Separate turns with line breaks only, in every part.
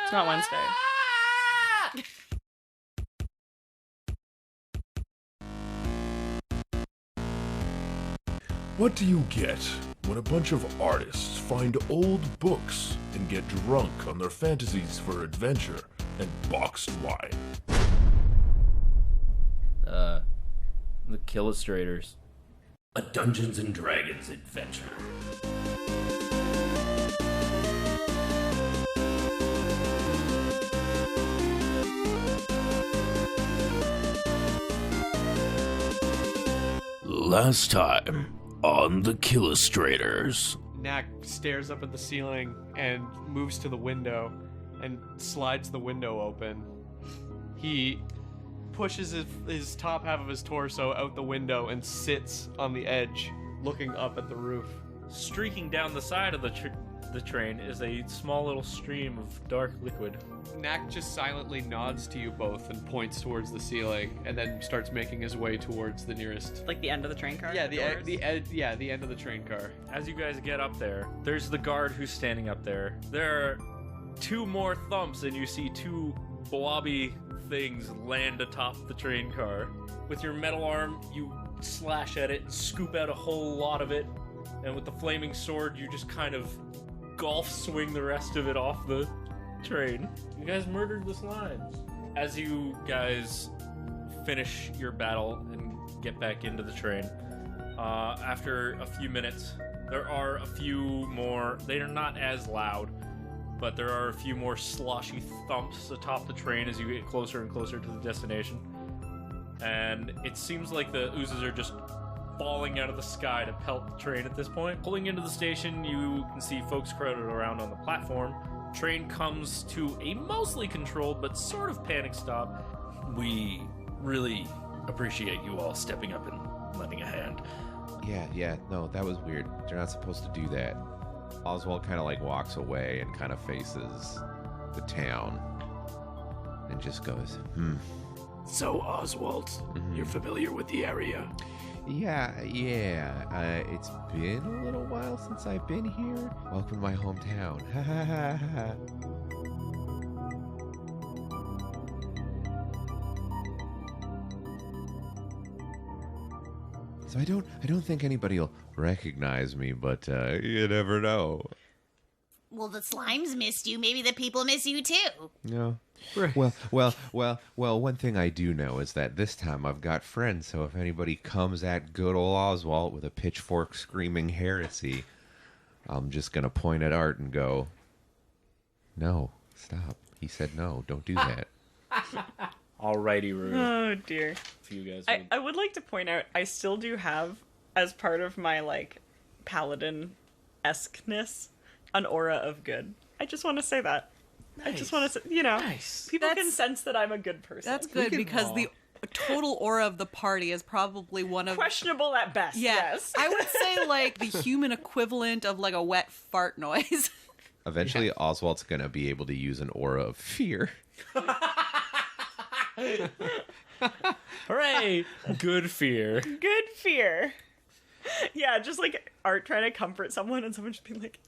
It's not Wednesday.
What do you get when a bunch of artists find old books and get drunk on their fantasies for adventure and boxed wine?
The Killustrators.
A Dungeons and Dragons adventure. Last time on the Killustrators.
Knack stares up at the ceiling and moves to the window and slides the window open. He pushes his top half of his torso out the window and sits on the edge, looking up at the roof.
Streaking down the side of the train is a small little stream of dark liquid.
Knack just silently nods to you both and points towards the ceiling, and then starts making his way towards the nearest.
Like the end of the train car?
Yeah, the end of the train car.
As you guys get up there, there's the guard who's standing up there. There are two more thumps, and you see two blobby things land atop the train car. With your metal arm, you slash at it and scoop out a whole lot of it, and with the flaming sword, you just kind of golf swing the rest of it off the train. You guys murdered the slimes. As you guys finish your battle and get back into the train, after a few minutes, there are a few more. They are not as loud, but there are a few more sloshy thumps atop the train as you get closer and closer to the destination. And it seems like the oozes are just falling out of the sky to pelt the train at this point. Pulling into the station, you can see folks crowded around on the platform. Train comes to a mostly controlled but sort of panic stop.
We really appreciate you all stepping up and lending a hand.
No, that was weird. They're not supposed to do that. Oswalt kind of like walks away and kind of faces the town and just goes,
So, Oswalt, you're familiar with the area?
Yeah. It's been a little while since I've been here. Welcome to my hometown. Ha ha ha ha. So I don't think anybody will recognize me, but you never know.
Well, the slimes missed you. Maybe the people miss you too.
No.
Right.
Well, one thing I do know is that this time I've got friends, so if anybody comes at good old Oswalt with a pitchfork screaming heresy, I'm just going to point at Art and go, no, stop. He said no, don't do that.
Alrighty, Rue.
Oh, dear.
For you guys.
I would like to point out, I still do have, as part of my, paladin-esqueness, an aura of good. I just want to say that.
Nice.
I just want to say,
Nice.
People can sense that I'm a good person.
That's good because the total aura of the party is probably one of...
Questionable at best, yes.
I would say, the human equivalent of, a wet fart noise.
Eventually, Oswalt's going to be able to use an aura of fear.
Hooray! Good fear.
Good fear. Yeah, just Art trying to comfort someone and someone just being like,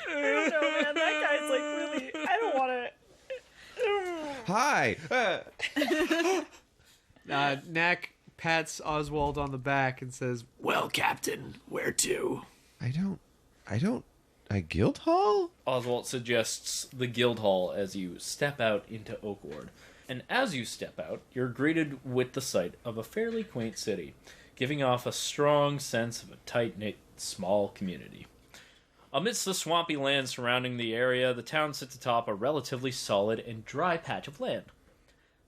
I don't know, man, that guy's really, I don't want
Hi!
Knack pats Oswald on the back and says,
Well, Captain, where to?
A guild hall?
Oswalt suggests the guild hall as you step out into Oakward. And as you step out, you're greeted with the sight of a fairly quaint city, giving off a strong sense of a tight-knit, small community. Amidst the swampy land surrounding the area, the town sits atop a relatively solid and dry patch of land.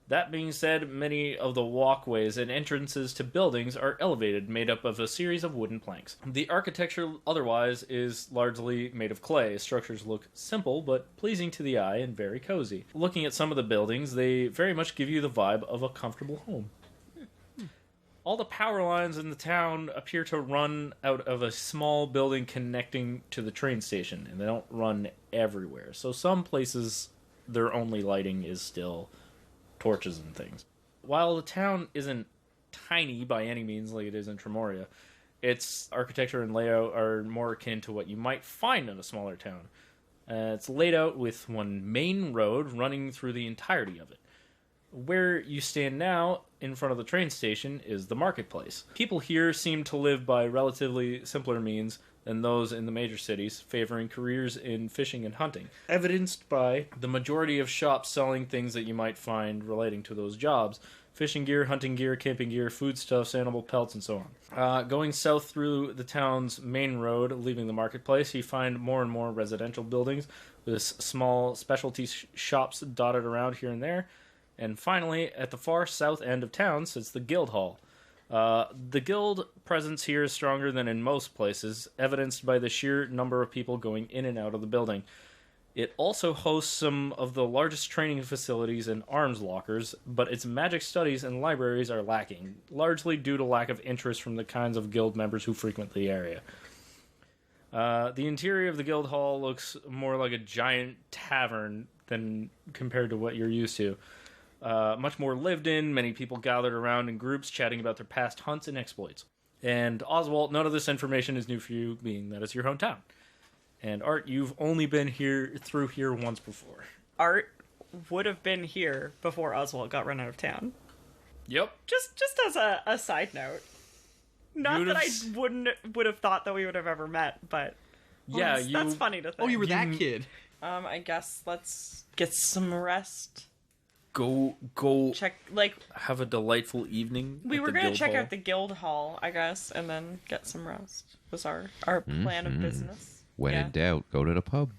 That being said, many of the walkways and entrances to buildings are elevated, made up of a series of wooden planks. The architecture otherwise is largely made of clay. Structures look simple, but pleasing to the eye and very cozy. Looking at some of the buildings, they very much give you the vibe of a comfortable home. All the power lines in the town appear to run out of a small building connecting to the train station, and they don't run everywhere. So some places, their only lighting is still torches and things. While the town isn't tiny by any means like it is in Tremoria, its architecture and layout are more akin to what you might find in a smaller town. It's laid out with one main road running through the entirety of it. Where you stand now, in front of the train station, is the marketplace. People here seem to live by relatively simpler means than those in the major cities, favoring careers in fishing and hunting, evidenced by the majority of shops selling things that you might find relating to those jobs: fishing gear, hunting gear, camping gear, foodstuffs, animal pelts, and so on. Going south through the town's main road, leaving the marketplace, you find more and more residential buildings with small specialty shops dotted around here and there. And finally, at the far south end of town sits the guild hall. The guild presence here is stronger than in most places, evidenced by the sheer number of people going in and out of the building. It also hosts some of the largest training facilities and arms lockers, but its magic studies and libraries are lacking, largely due to lack of interest from the kinds of guild members who frequent the area. The interior of the guild hall looks more like a giant tavern than compared to what you're used to. Much more lived in, many people gathered around in groups chatting about their past hunts and exploits. And Oswalt, none of this information is new for you, being that it's your hometown. And Art, you've only been through here once before.
Art would have been here before Oswalt got run out of town.
Yep.
Just as a side note. Not that I would have thought that we would have ever met, but
yeah,
that's funny to think.
Oh, you were that kid.
I guess let's get some rest.
Go
Check,
have a delightful evening.
we
at
were
the
going to
guild
check
hall.
out the guild hall, I guess, and then get some rest. Was our plan of business.
When
Yeah.
in doubt, go to the pub.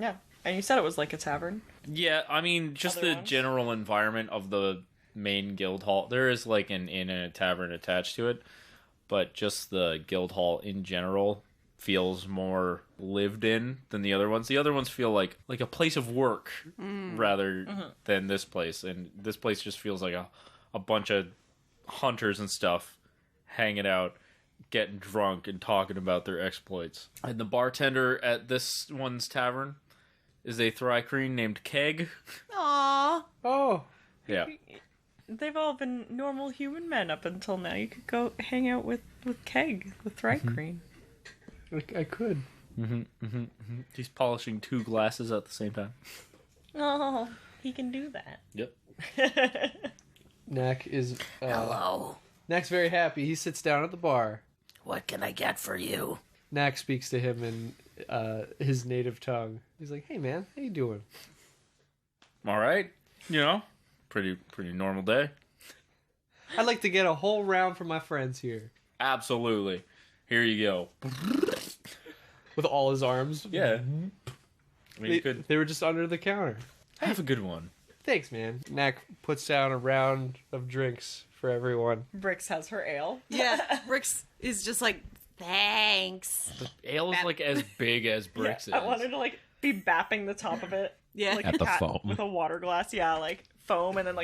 Yeah. And you said it was like a tavern.
Yeah, I mean, just
Other
the
ones?
general environment of the main guild hall. There is like an inn and a tavern attached to it, but just the guild hall in general feels more lived in than the other ones. The other ones feel like a place of work rather than this place, and this place just feels like a bunch of hunters and stuff hanging out, getting drunk and talking about their exploits. And the bartender at this one's tavern is a Thrycreen named Keg.
Aww.
Oh.
Yeah.
They've all been normal human men up until now. You could go hang out with Keg, the Thrycreen.
I could.
He's polishing 2 glasses at the same time.
Oh, he can do that.
Yep.
Knack is.
Hello.
Knack's very happy. He sits down at the bar.
What can I get for you?
Knack speaks to him in his native tongue. He's like, "Hey, man, how you doing?"
All right. You know, pretty normal day.
I'd like to get a whole round for my friends here.
Absolutely. Here you go.
With all his arms.
Yeah. I mean, you could
They were just under the counter.
have a good one.
Thanks, man. Knack puts down a round of drinks for everyone.
Brix has her ale.
Yeah, Brix is just like, thanks.
Ale is like as big as Brix is.
I wanted to be bapping the top of it.
Yeah.
At the
pat
foam.
with a water glass. Yeah, foam and then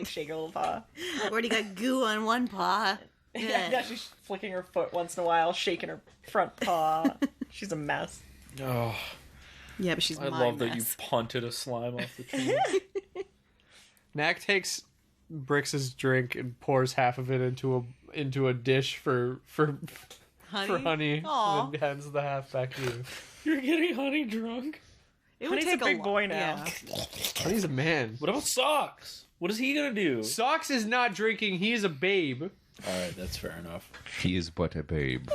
shake a little paw.
Already got goo on one paw.
Yeah, she's flicking her foot once in a while, shaking her front paw. She's a mess.
Oh,
Yeah, but she's
I
my
love that you
mess.
punted a slime off the tree.
Knack takes Brix's drink and pours half of it into a dish for Honey,
Aw.
and then hands the half back to you.
You're getting Honey drunk?
It would
Honey's
take
a big
lot-
boy now.
Yeah.
Honey's a man.
What about Socks? What is he gonna do?
Socks is not drinking. He is a babe.
All right, that's fair enough.
He is but a babe.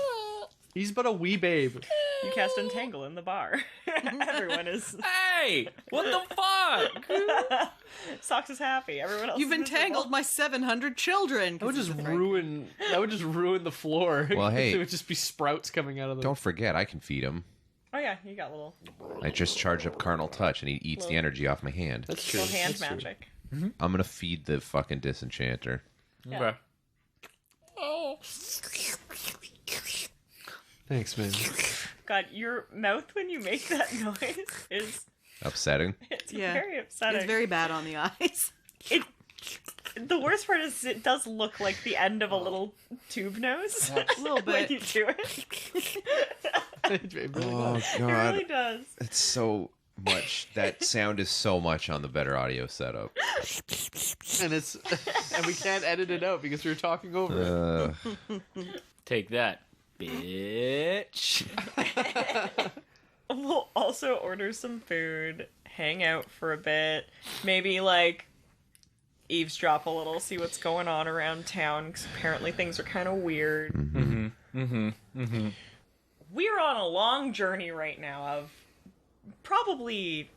He's but a wee babe.
You cast Entangle in the bar. Everyone is.
Hey, what the fuck?
Socks is happy. Everyone else
You've
is miserable.
entangled my 700 children.
That would just ruin. That would just ruin the floor.
Well, hey.
It would just be sprouts coming out of the.
Don't forget, I can feed him.
Oh, yeah, you got little
I just charge up Carnal Touch, and he eats the energy off my hand.
That's true.
hand
That's true.
magic.
I'm gonna feed the fucking disenchanter.
Okay.
Thanks, man.
God, your mouth when you make that noise is
Upsetting.
it's
Yeah.
very upsetting.
It's very bad on the eyes.
The worst part is it does look like the end of a little tube nose
A little
when
bit.
you do it.
It really
Oh
does.
It
god,
really does.
it's so much. That sound is so much on the better audio setup.
And it's and we can't edit it out because we're talking over it.
Take that, bitch.
we'll also order some food, hang out for a bit, maybe like eavesdrop a little, see what's going on around town, because apparently things are kind of weird. We're on a long journey right now of probably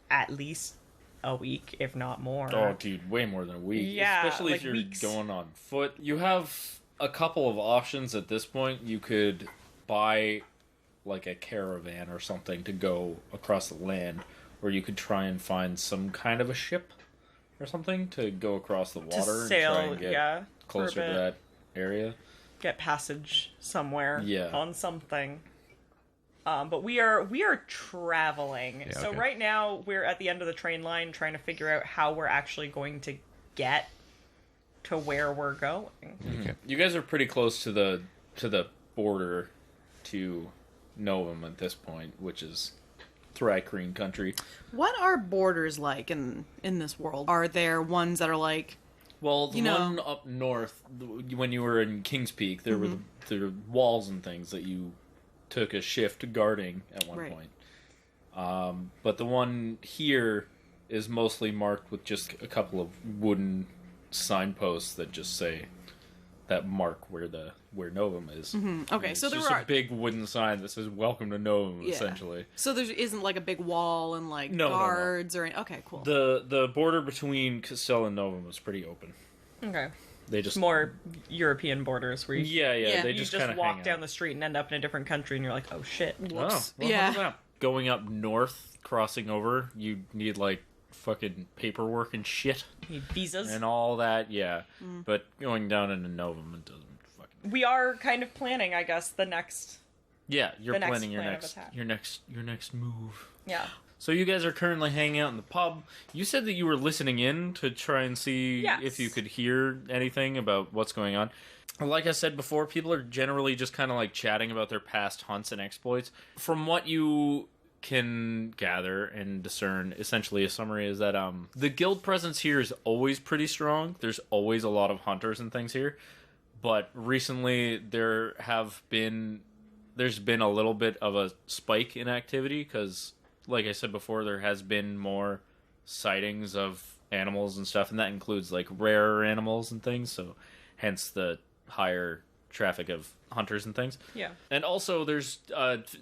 at least a week, if not more.
Oh, dude, way more than a week.
Yeah,
especially
like
if you're
weeks.
going on foot. You have a couple of options at this point. You could buy like a caravan or something to go across the land, or you could try and find some kind of a ship or something to go across the water
to sail,
and try and get
for a
closer to
bit.
that area.
Get passage somewhere
Yeah.
on something. But we are traveling.
Yeah,
so
okay.
right now we're at the end of the train line trying to figure out how we're actually going to get to where we're going.
Okay.
You guys are pretty close to the border to Novum at this point, which is Thrycreen country.
What are borders like in this world? Are there ones that are like...
Well, the
You know-
one up north, when you were in King's Peak, there were the walls and things that you took a shift guarding at one
Right.
point. But the one here is mostly marked with just a couple of wooden signposts that just say that mark where Novum is.
Okay,
It's
so there
just
are...
a big wooden sign that says "Welcome to Novum,"
Yeah.
essentially.
So there isn't like a big wall and like
No, no, no.
guards or any... Okay, cool.
The border between Castell and Novum is pretty open.
Okay.
They just
More European borders where you,
Yeah.
they
you
just
just
kind of
walk down the street and end up in a different country and you're like, oh shit.
Oh,
Whoops.
well,
Yeah.
how's that? Going up north, crossing over, you need like fucking paperwork and shit
Need visas.
and all that. Yeah, but going down into Novum, it doesn't fucking.
We are kind of planning, I guess, the next.
Yeah, you're
The next
planning
plan of attack.
your next move.
Yeah.
So you guys are currently hanging out in the pub. You said that you were listening in to try and see
Yes.
if you could hear anything about what's going on. Like I said before, people are generally just kind of like chatting about their past hunts and exploits. From what you can gather and discern, essentially a summary is that the guild presence here is always pretty strong. There's always a lot of hunters and things here. But recently there's been a little bit of a spike in activity because, like I said before, there has been more sightings of animals and stuff, and that includes like rarer animals and things, so hence the higher traffic of hunters and things.
Yeah.
And also there's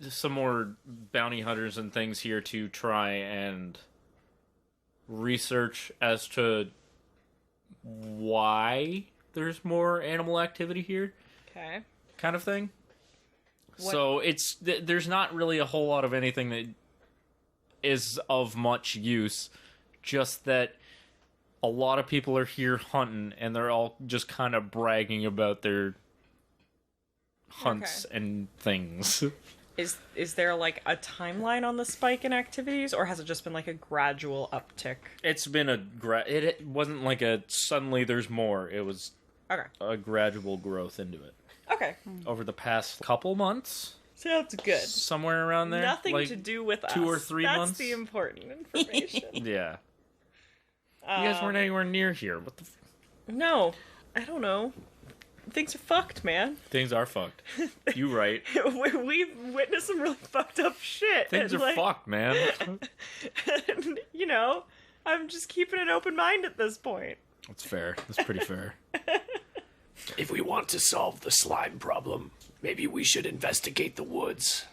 some more bounty hunters and things here to try and research as to why there's more animal activity here,
Okay.
kind of thing.
What-
So there's not really a whole lot of anything that is of much use, just that a lot of people are here hunting and they're all just kind of bragging about their hunts and things.
Is there like a timeline on the spike in activities, or has it just been like a gradual uptick?
It's been it wasn't like a suddenly there's more. It was
Okay.
a gradual growth into it
Okay.
over the past couple months,
Sounds good.
somewhere around there.
Nothing
like,
to do with
2 or
us.
3
That's
months.
the important information.
Yeah. You guys weren't anywhere near here. What the
No, I don't know. Things are fucked, man.
Things are fucked. You right.
We've witnessed some really fucked up shit.
Things are
and, like,
fucked, man.
and, you know, I'm just keeping an open mind at this point.
That's fair. That's pretty fair.
If we want to solve the slime problem, maybe we should investigate the woods.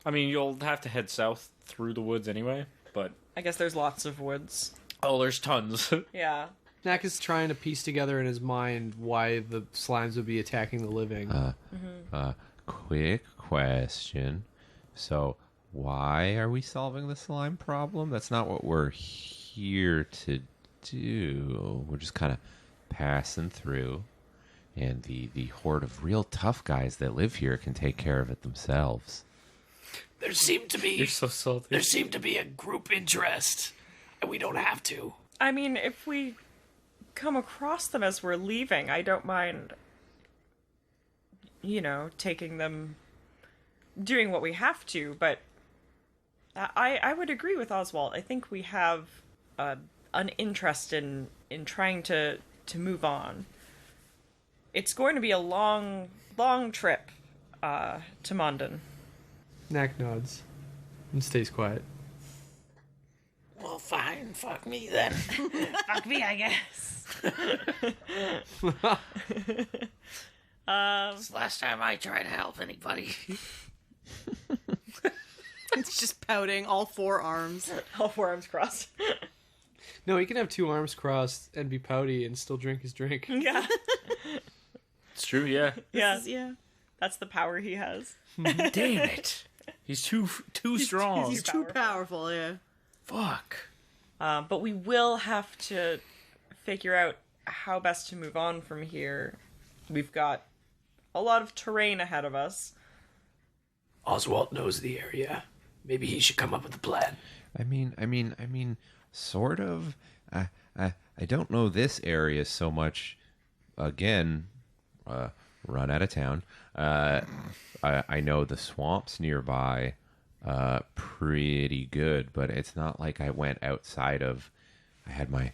I mean, you'll have to head south through the woods anyway, but...
I guess there's lots of woods.
Oh, there's tons.
Yeah.
Knack is trying to piece together in his mind why the slimes would be attacking the living.
Quick question. So, why are we solving the slime problem? That's not what we're here to do. We're just kind of passing through, and the horde of real tough guys that live here can take care of it themselves.
There seemed to be
You're so salty.
there seemed to be a group interest, and we don't have to.
I mean, if we come across them as we're leaving, I don't mind, you know, taking them, doing what we have to, but I would agree with Oswalt. I think we have an interest in trying to move on. It's going to be a long trip to Mondon.
Knack nods. And stays quiet.
Well, fine. Fuck me then.
Fuck me, I guess.
It's the last time I try to help anybody.
It's just pouting, all four arms.
All four arms crossed.
No, he can have two arms crossed and be pouty and still drink his drink.
Yeah.
It's true, yeah.
Yeah.
Yeah.
That's the power he has.
Damn it. He's too strong.
He's too powerful, yeah.
Fuck.
But we will have to figure out how best to move on from here. We've got a lot of terrain ahead of us.
Oswalt knows the area. Maybe he should come up with a plan.
I mean, sort of. I don't know this area so much. Again, run out of town. I know the swamps nearby pretty good, but it's not like I went outside of. I had my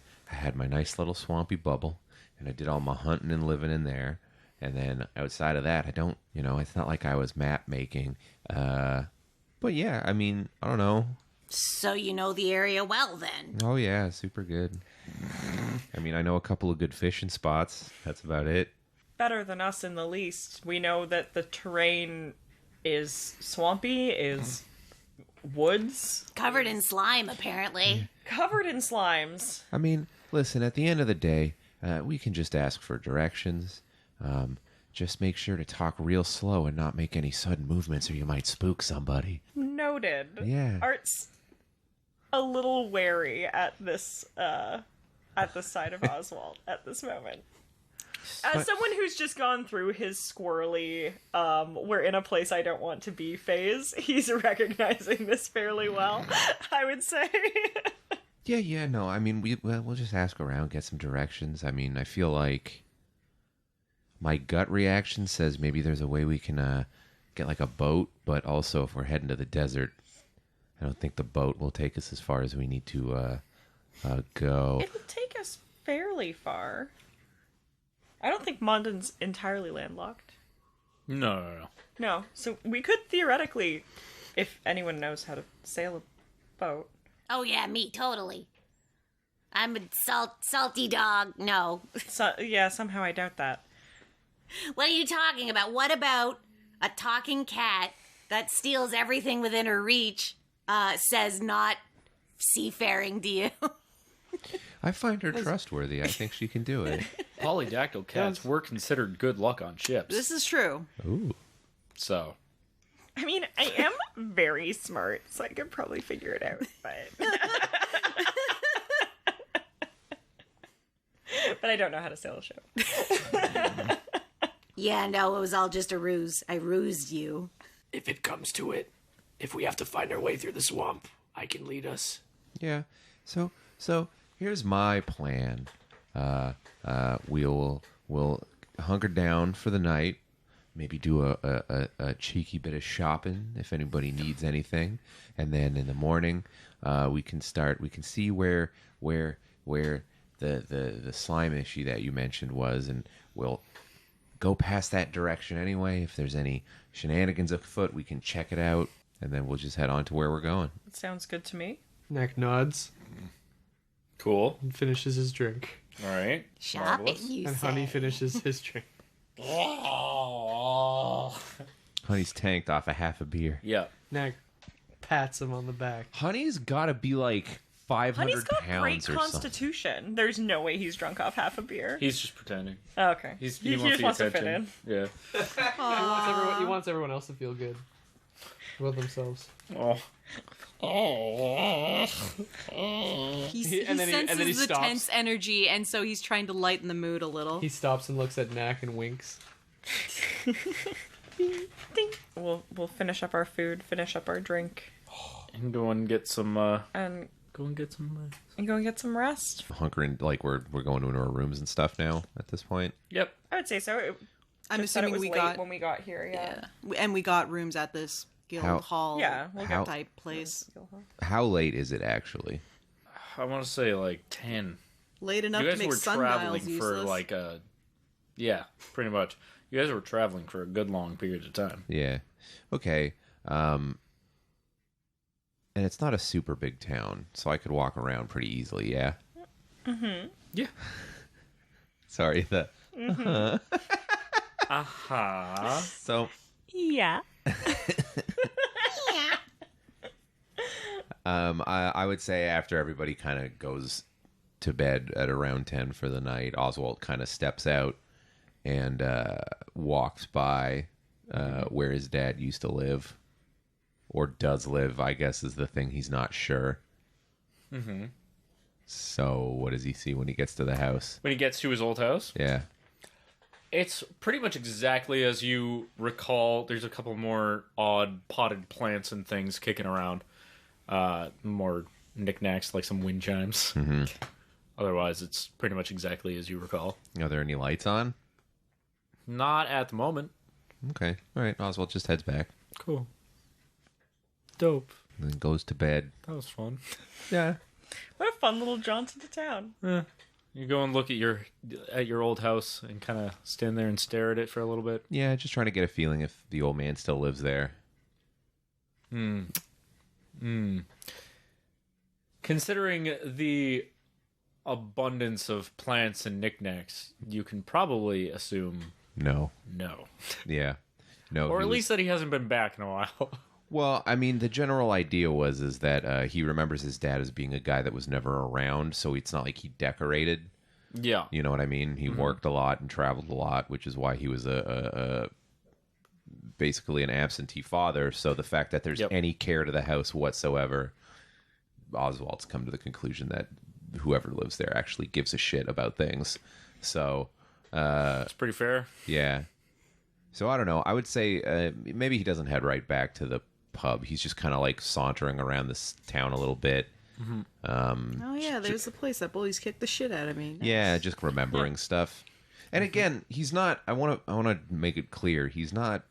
nice little swampy bubble, and I did all my hunting and living in there. And then outside of that, I don't. It's not like I was map making. But yeah, I mean, I don't know.
So you know the area well, then.
Oh yeah, super good. I mean, I know a couple of good fishing spots. That's about it.
Better than us in the least. We know that the terrain is swampy, is woods.
Covered in slime, apparently.
Covered in slimes.
I mean, listen, at the end of the day, we can just ask for directions. Just make sure to talk real slow and not make any sudden movements or you might spook somebody.
Noted.
Yeah.
Art's a little wary at this, at the sight of Oswalt at this moment. As someone who's just gone through his squirrely, we're in a place I don't want to be phase, he's recognizing this fairly well, I would say.
Yeah, no, I mean, we'll just ask around, get some directions. I mean, I feel like my gut reaction says maybe there's a way we can get like a boat, but also if we're heading to the desert, I don't think the boat will take us as far as we need to go.
It'll take us fairly far. I don't think Mondon's entirely landlocked.
No.
No, so we could theoretically, if anyone knows how to sail a boat.
Oh, yeah, me, totally. I'm a salty dog. No.
So, yeah, somehow I doubt that.
What are you talking about? What about a talking cat that steals everything within her reach, says not seafaring to you?
I find her trustworthy. I think she can do it.
Polydactyl cats were considered good luck on ships.
This is true.
Ooh.
So.
I mean, I am very smart, so I could probably figure it out, but... but I don't know how to sail a ship.
Yeah, no, it was all just a ruse. I rused you.
If it comes to it, if we have to find our way through the swamp, I can lead us.
Yeah. So here's my plan. We'll hunker down for the night. Maybe do a cheeky bit of shopping if anybody needs anything, and then in the morning, we can see where the slime issue that you mentioned was, and we'll go past that direction anyway. If there's any shenanigans afoot, we can check it out, and then we'll just head on to where we're going.
It sounds good to me.
Knack nods
Cool.
and finishes his drink.
All right.
Shopping,
Marvelous.
you
And
say.
Honey finishes his drink.
Honey's tanked off a half a beer.
Yeah.
Knack pats him on the back.
Honey's got to be like 500
Honey's got
pounds
great
or something.
constitution. There's no way he's drunk off half a beer.
He's just pretending.
Oh, okay.
He
he
wants
just
the
wants to fit
attention.
in.
Yeah.
He wants everyone else to feel good about themselves.
Oh.
He
And then he
senses the
stops.
tense energy, and so he's trying to lighten the mood a little.
He stops and looks at Knack and winks.
Ding. We'll finish up our food, finish up our drink,
And go and get some.
and
Go and get some.
go and get some rest.
Hunkering, like we're going into our rooms and stuff now at this point.
Yep.
I would say so.
I'm
Just that it
assuming
was
we
late
got
when we got here. Yeah.
and we got rooms at this guild
How-
hall
Yeah, we'll
How-
type place.
How late is it actually?
I want to say like 10.
Late enough
You
to
guys
make
were traveling
sundials
for
useless.
like a. Yeah, pretty much. You guys were traveling for a good long period of time.
Yeah. Okay. And it's not a super big town, so I could walk around pretty easily, yeah?
Mm-hmm. Yeah.
Sorry,
Aha.
So...
Yeah.
I would say after everybody kind of goes to bed at around 10 for the night, Oswalt kind of steps out and walks by where his dad used to live. Or does live, I guess, is the thing. He's not sure. Mm-hmm. So what does he see when he gets to the house?
When he gets to his old house?
Yeah.
It's pretty much exactly as you recall. There's a couple more odd potted plants and things kicking around. More knickknacks, like some wind chimes.
Mm-hmm.
Otherwise, it's pretty much exactly as you recall.
Are there any lights on?
Not at the moment.
Okay. All right. Oswald just heads back.
Cool. Dope.
And then goes to bed.
That was fun.
Yeah.
What a fun little jaunt to town.
Yeah. You go and look at your old house and kind of stand there and stare at it for a little bit.
Yeah, just trying to get a feeling if the old man still lives there.
Considering the abundance of plants and knickknacks, you can probably assume
No.
no.
Yeah. No.
Or
he
at
was-
least that he hasn't been back in a while.
Well, I mean, the general idea is that he remembers his dad as being a guy that was never around, so it's not like he decorated.
Yeah.
You know what I mean? He worked a lot and traveled a lot, which is why he was a basically an absentee father. So the fact that there's any care to the house whatsoever, Oswald's come to the conclusion that whoever lives there actually gives a shit about things. So
That's pretty fair.
yeah. So I don't know. I would say maybe he doesn't head right back to the pub. He's just kind of like sauntering around this town a little bit.
Oh yeah, there's the place that bullies kicked the shit out of me. Nice.
Yeah, just remembering stuff. And again, he's not. I want to make it clear. He's not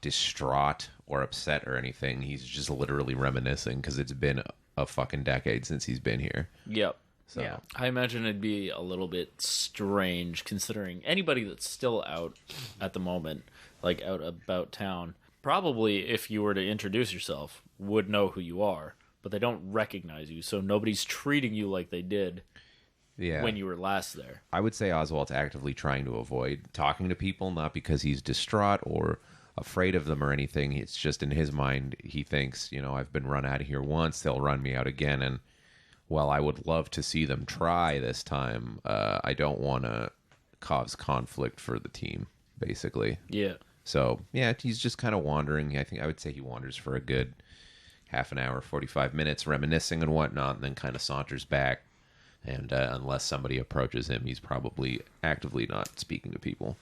distraught or upset or anything. He's just literally reminiscing because it's been a fucking decade since he's been here.
Yep.
So
Yeah.
I imagine it'd be a little bit strange considering anybody that's still out at the moment, like out about town, probably if you were to introduce yourself, would know who you are, but they don't recognize you, so nobody's treating you like they did
yeah,
when you were last there.
I would say Oswald's actively trying to avoid talking to people, not because he's distraught or afraid of them or anything. It's just in his mind, he thinks, I've been run out of here once, they'll run me out again, and while I would love to see them try this time, I don't want to cause conflict for the team, basically.
Yeah.
So, yeah, he's just kind of wandering. I would say he wanders for a good half an hour, 45 minutes, reminiscing and whatnot, and then kind of saunters back. And unless somebody approaches him, he's probably actively not speaking to people.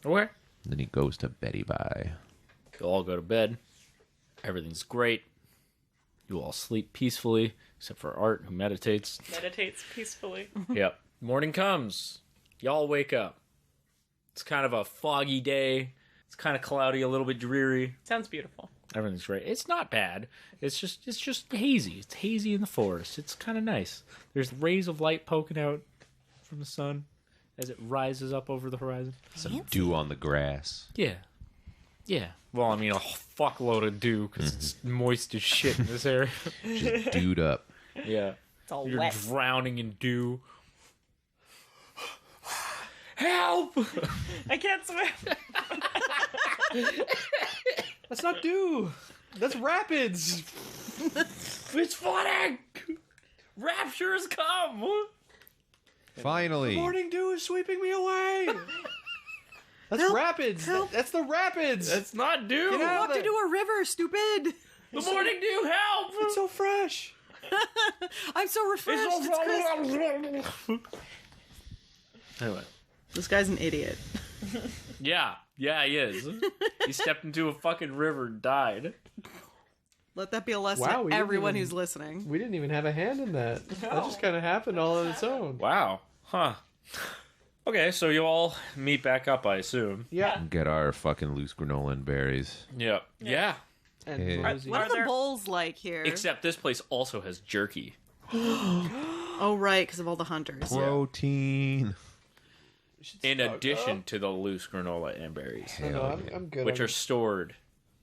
Okay.
Then he goes to Betty Bye.
You all go to bed. Everything's great. You all sleep peacefully, except for Art, who meditates.
Meditates peacefully.
Yep. Morning comes. Y'all wake up. It's kind of a foggy day. It's kind of cloudy, a little bit dreary.
Sounds beautiful.
Everything's great. It's not bad. It's just hazy. It's hazy in the forest. It's kind of nice. There's rays of light poking out from the sun as it rises up over the horizon.
Some dew on the grass.
Yeah. Yeah. Well, I mean, a fuckload of dew because it's moist as shit in this area.
Just dewed up.
Yeah.
It's all
You're
wet.
drowning in dew. Help!
I can't swim.
That's not dew. That's rapids.
It's flooding! Rapture has come!
Finally.
Morning dew is sweeping me away. That's
Help,
rapids.
help.
That's the rapids.
It's not dew!
Get out.
Walked into a river, stupid.
The morning dew, help!
It's so fresh.
I'm so refreshed. It's crisp.
Anyway.
This guy's an idiot.
Yeah, he is. He stepped into a fucking river and died.
Let that be a lesson
Wow,
to
we didn't
everyone
even-
who's listening.
We didn't even have a hand in that. That just kind of happened all on its own.
Wow. Huh. Okay, so you all meet back up, I assume.
Yeah.
Get our fucking loose granola and berries.
Yep. Yeah.
And
Hey.
Rosie.
What
Are
are the
there-
bowls like here?
Except this place also has jerky.
Oh, right, because of all the hunters.
Protein.
In addition to the loose granola and berries,
No, I'm good.
which are stored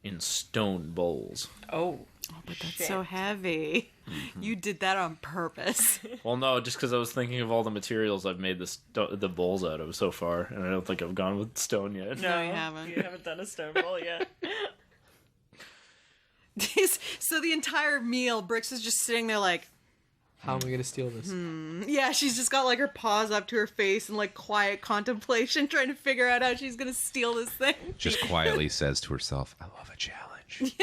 in stone bowls.
Oh.
But that's so heavy. You did that on purpose.
Well, no, just because I was thinking of all the materials I've made the bowls out of so far, and I don't think I've gone with stone yet.
No, you haven't.
You haven't done a stone bowl yet.
So the entire meal, Brix is just sitting there like,
How am I gonna steal this?
yeah, she's just got like her paws up to her face and like quiet contemplation, trying to figure out how she's gonna steal this thing.
Just quietly says to herself, I love a challenge.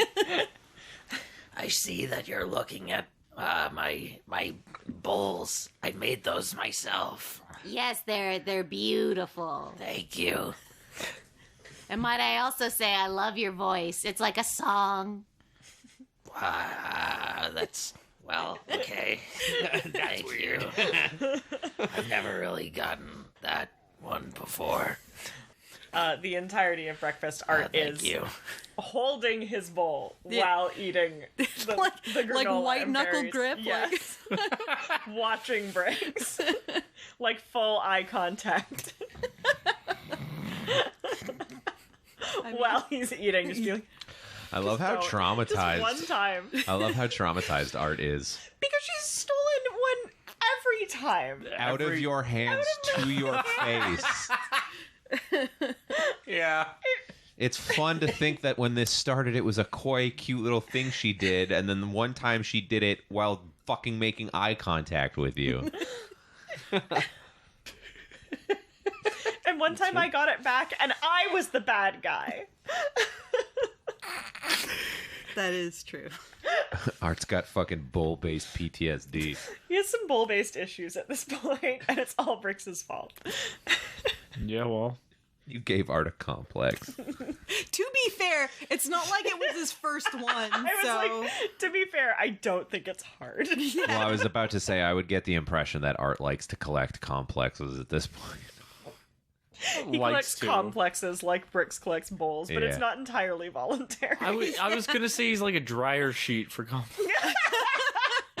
I see that you're looking at my bowls. I made those myself.
Yes, they're beautiful.
Thank you.
And might I also say I love your voice. It's like a song.
That's, well, okay. Thank you. I've never really gotten that one before.
The entirety of breakfast, Art
Thank
is
you.
holding his bowl while eating the granola
like white
and
knuckle
berries.
grip.
Yes. Watching Brix. Like full eye contact. While he's eating, just be like,
I love how
just
traumatized.
one time.
I love how traumatized Art is.
Because she's stolen one every time.
Out of your hands to your face.
Yeah.
It's fun to think that when this started, it was a coy, cute little thing she did, and then one time she did it while fucking making eye contact with you.
And one time I got it back, and I was the bad guy.
That is true.
Art's got fucking bull-based PTSD.
He has some bull-based issues at this point, and it's all Brix's fault.
Yeah, well.
You gave Art a complex.
To be fair, it's not like it was his first one.
I was like, to be fair, I don't think it's hard.
Well, I was about to say I would get the impression that Art likes to collect complexes at this point.
He collects complexes like Brix collects bowls, but it's not entirely voluntary.
I was gonna say he's like a dryer sheet for complexes.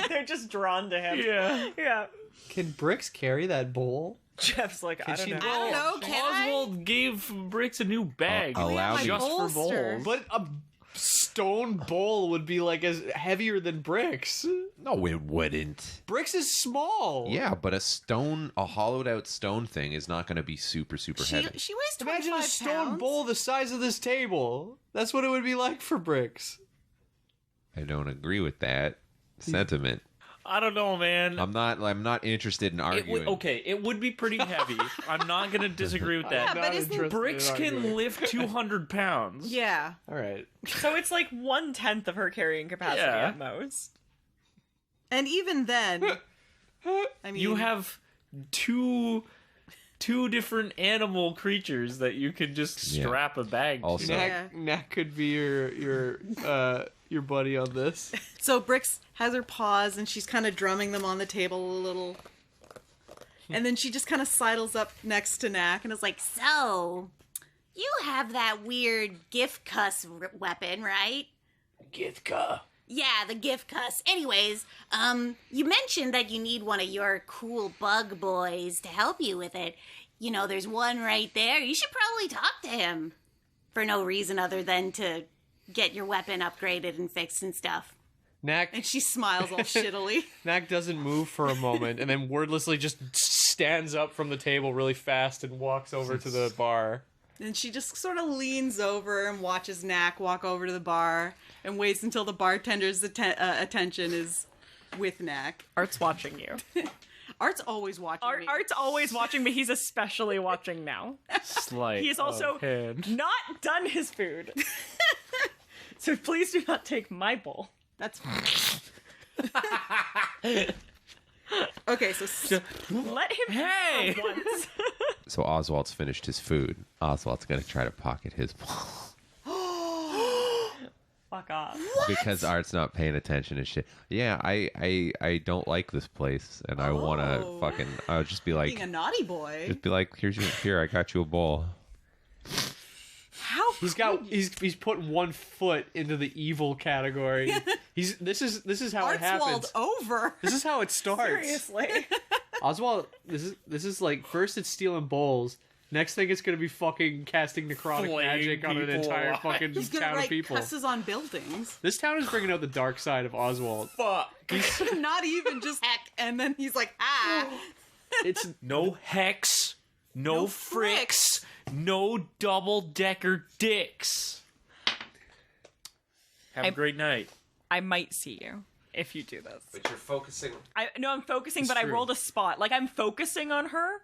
They're just drawn to him. Yeah.
Can Brix carry that bowl?
Jeff's like, I don't know.
I don't know, can
Oswald gave Brix a new bag
allow me-
just for
bolster.
bowls.
But a stone bowl would be like as heavier than Brix.
No, it wouldn't.
Brix is small.
Yeah, but a hollowed out stone thing is not going to be super heavy.
She weighs 25
Imagine a stone
pounds.
bowl the size of this table. That's what it would be like for Brix.
I don't agree with that sentiment.
I don't know, man.
I'm not interested in arguing.
It would be pretty heavy. I'm not going to disagree with that.
but isn't
Brix can lift 200 pounds.
Yeah.
All right.
So it's like 1/10 of her carrying capacity
Yeah.
at most.
And even then, I mean,
You have two different animal creatures that you could just strap a bag to.
Also-
Knack could be your buddy on this.
So Brix has her paws and she's kind of drumming them on the table a little. And then she just kind of sidles up next to Knack and is like,
So, you have that weird gift cuss weapon, right?
Githka.
Yeah, the gift cuss. Anyways, you mentioned that you need one of your cool bug boys to help you with it. You know, there's one right there. You should probably talk to him. For no reason other than to get your weapon upgraded and fixed and stuff.
Knack
and she smiles all shittily.
Knack doesn't move for a moment and then wordlessly just stands up from the table really fast and walks over to the bar.
And she just sort of leans over and watches Knack walk over to the bar and waits until the bartender's attention is with Knack.
Art's watching you.
Art's always watching me.
Art's always watching, but he's especially watching now.
Sleight
He's also
of hand.
not done his food. So please do not take my bowl.
That's fine. Okay, so
let him
Hey!
have once.
So Oswalt's finished his food. Oswalt's going to try to pocket his bowl.
Fuck off.
Because Art's not paying attention and shit. Yeah, I don't like this place, and I want to fucking. I'll just be like,
being a naughty boy.
just be like, here, I got you a bowl.
How
He's put one foot into the evil category. This is how it happens.
over.
This is how it starts.
Seriously.
Oswald, this is like first it's stealing bowls, Next thing, it's gonna be fucking casting necrotic
Flaying
magic on an
people
entire
alive.
fucking
He's gonna
town of
write
people.
cusses on buildings.
This town is bringing out the dark side of Oswalt.
Fuck.
Not even just heck, and then he's like, ah.
It's
No hex. No fricks. No double-decker dicks. Have a great night.
I might see you if you do this.
But you're focusing.
I'm focusing,
It's
but I
true.
rolled a spot. Like, I'm focusing on her,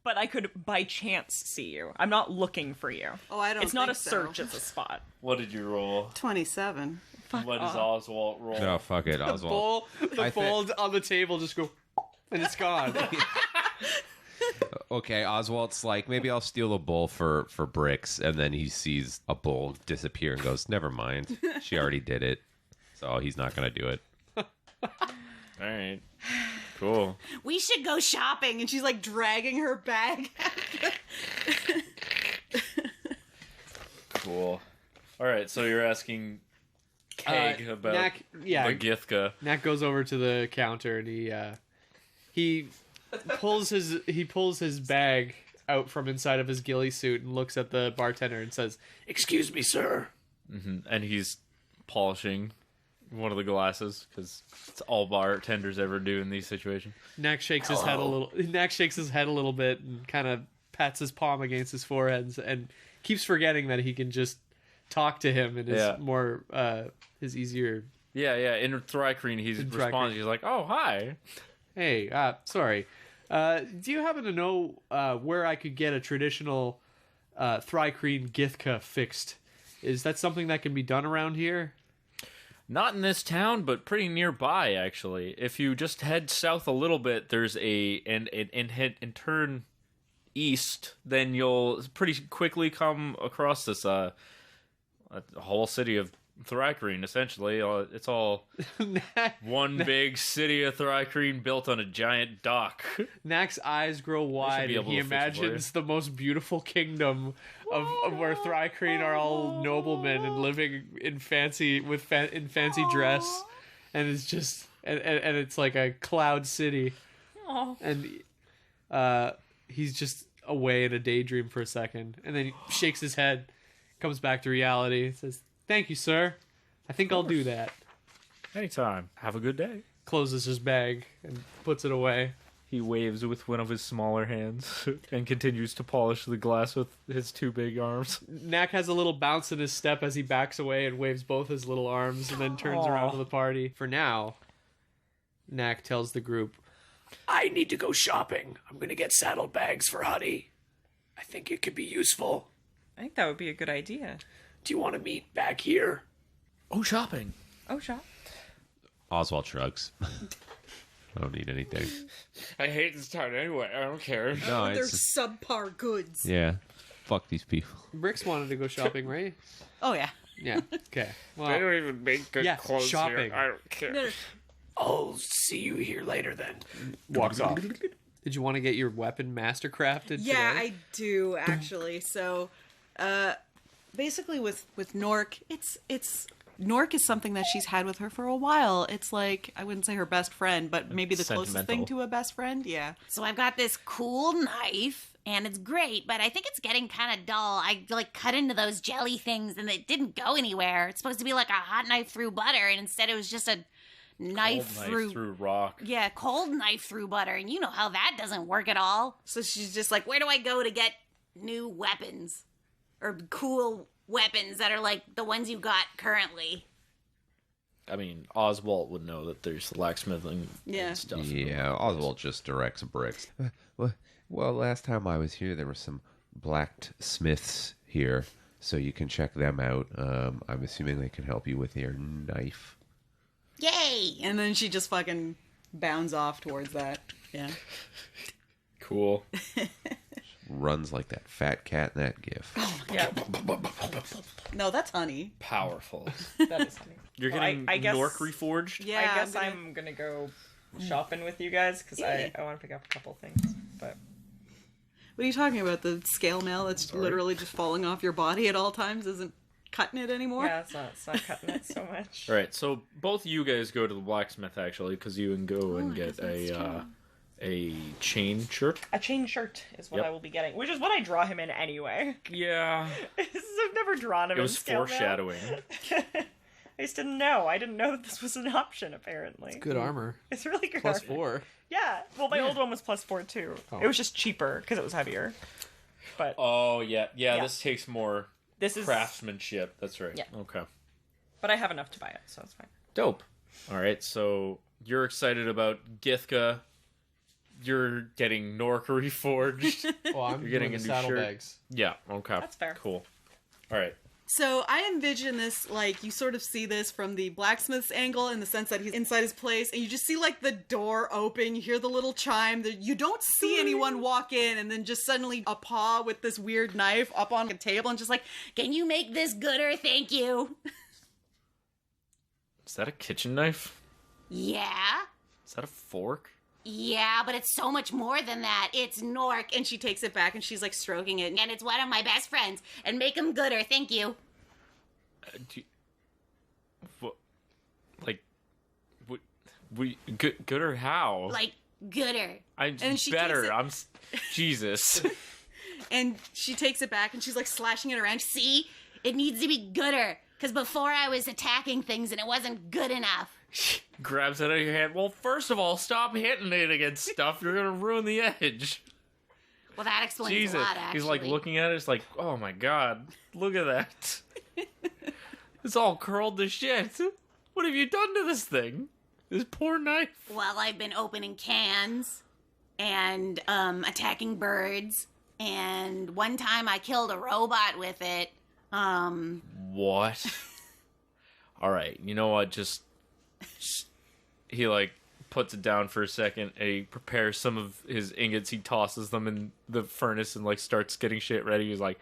but I could by chance see you. I'm not looking for you.
Oh, I don't
It's not
think
a
so.
search, it's a spot.
What did you roll?
27.
What does Oswalt roll?
No, fuck it, Oswald.
the bowl on the table just go, and it's gone.
Okay, Oswald's like, maybe I'll steal a bowl for Brix, and then he sees a bowl disappear and goes, never mind. She already did it. So he's not going to do it.
Alright. Cool.
We should go shopping.
And she's like dragging her bag.
Cool. Alright, so you're asking Keg about
Knack, yeah,
the Githka.
Knack goes over to the counter and he pulls his bag out from inside of his ghillie suit and looks at the bartender and says,
Excuse me, sir.
And he's polishing one of the glasses, because it's all bartenders ever do in these situations.
Knack shakes his head a little. Knack shakes his head a little bit and kind of pats his palm against his forehead and keeps forgetting that he can just talk to him and is more his easier.
Yeah. In Thrycreen, he's
In
responding.
Thrycreen.
He's like, "Oh, hi."
Hey, sorry. Do you happen to know where I could get a traditional Thrycreen Githka fixed? Is that something that can be done around here?
Not in this town, but pretty nearby, actually. If you just head south a little bit, there's and turn east, then you'll pretty quickly come across this a whole city of Thrycreen, essentially. It's all one big city of Thrycreen built on a giant dock.
Knack's eyes grow wide
be
and
able
he
to fix it for you.
imagines the most beautiful kingdom of where Thrycreen are all noblemen and living in fancy dress, and it's just and it's like a cloud city.
Oh.
And he's just away in a daydream for a second, and then he shakes his head, comes back to reality, and says, "Thank you, sir. I think I'll do that."
Anytime. Have a good day.
Closes his bag and puts it away.
He waves with one of his smaller hands and continues to polish the glass with his two big arms.
Knack has a little bounce in his step as he backs away and waves both his little arms and then turns around to the party. For now, Knack tells the group,
I need to go shopping. I'm gonna get saddlebags for Huddy. I think it could be useful.
I think that would be a good idea.
Do you want to meet back here?
Oh, shopping.
Oh, shop.
Oswald shrugs. I don't need anything.
I hate this town anyway. I don't care.
No,
They're
it's
subpar goods.
yeah. Fuck these people.
Brix wanted to go shopping, right?
Oh, yeah.
Yeah. Okay. Well,
They don't even make good
Yeah,
clothes
shopping.
here. I don't care.
No, no.
I'll see you here later then.
walks off. Did you want to get your weapon mastercrafted
Yeah,
today?
I do actually. So, basically, with Nork, it's Nork is something that she's had with her for a while. It's like, I wouldn't say her best friend, but maybe the closest thing
Sentimental.
to a best friend. Yeah.
So I've got this cool knife, and it's great, but I think it's getting kind of dull. I cut into those jelly things, and it didn't go anywhere. It's supposed to be like a hot knife through butter, and instead it was just a knife
Cold knife through rock.
Yeah, cold knife through butter, and you know how that doesn't work at all.
So she's just like,
Where do I go to get new weapons? Or cool weapons that are like the ones you got currently?
I mean, Oswalt would know that there's blacksmithing
Yeah.
and stuff.
Yeah, Oswald just directs Brix. Well, last time I was here, there were some blacksmiths here, so you can check them out. I'm assuming they can help you with your knife.
Yay!
and then she just fucking bounds off towards that. Yeah.
Cool.
Runs like that fat cat in that gif.
Yeah,
No, that's honey.
Powerful.
that is funny.
You're
Well,
getting
I guess-
Nork reforged?
Yeah.
I guess
gonna-
I'm gonna go shopping with you guys because
Yeah.
I want to pick up a couple things. But
What are you talking about? The scale mail that's literally just falling off your body at all times isn't cutting it anymore?
yeah, it's not cutting it so much.
All right, so both of you guys go to the blacksmith, actually, because you can go and
I
get
guess that's true.
A chain shirt?
A chain shirt is what
Yep.
I will be getting, which is what I draw him in anyway.
Yeah.
I've never drawn him
It
in
was
scale mail.
foreshadowing.
I just didn't know. I didn't know that this was an option, apparently.
Good armor.
It's really good.
Plus
armor.
4.
Yeah. Well, my old one was +4, too.
Oh.
It was just cheaper, because it was heavier. But
Oh, yeah.
Yeah.
This takes more
this is...
craftsmanship. That's right.
Yeah.
Okay.
But I have enough to buy it, so it's fine.
Dope. All right, so you're excited about Githka. You're getting Nork reforged.
Well, I'm
You're getting
doing
a
the
new shirt.
saddlebags.
Yeah, okay.
That's fair.
Cool. All right.
So I envision this, like, you sort of see this from the blacksmith's angle in the sense that he's inside his place, and you just see, like, the door open, you hear the little chime, you don't see anyone walk in, and then just suddenly a paw with this weird knife up on a table, and just like,
Can you make this gooder? Thank you.
Is that a kitchen knife?
Yeah?
Is that a fork?
Yeah, but it's so much more than that. It's Nork,
and she takes it back, and she's, like, stroking it.
and it's one of my best friends. And make him gooder. Thank you.
What? Like, good or how?
Like, gooder.
I'm
and she
better.
takes
Jesus.
And she takes it back, and she's, like, slashing it around.
See? It needs to be gooder. Because before I was attacking things and it wasn't good enough.
Grabs it out of your hand. Well, first of all, stop hitting it against stuff. You're gonna ruin the edge.
Well, that explains
Jesus.
a lot, actually.
He's like looking at it. It's like, oh my god, look at that. It's all curled to shit. What have you done to this thing? This poor knife.
Well, I've been opening cans and attacking birds. And one time I killed a robot with it.
What? All right, you know what? Just he like puts it down for a second, and he prepares some of his ingots. He tosses them in the furnace and like starts getting shit ready. He's like,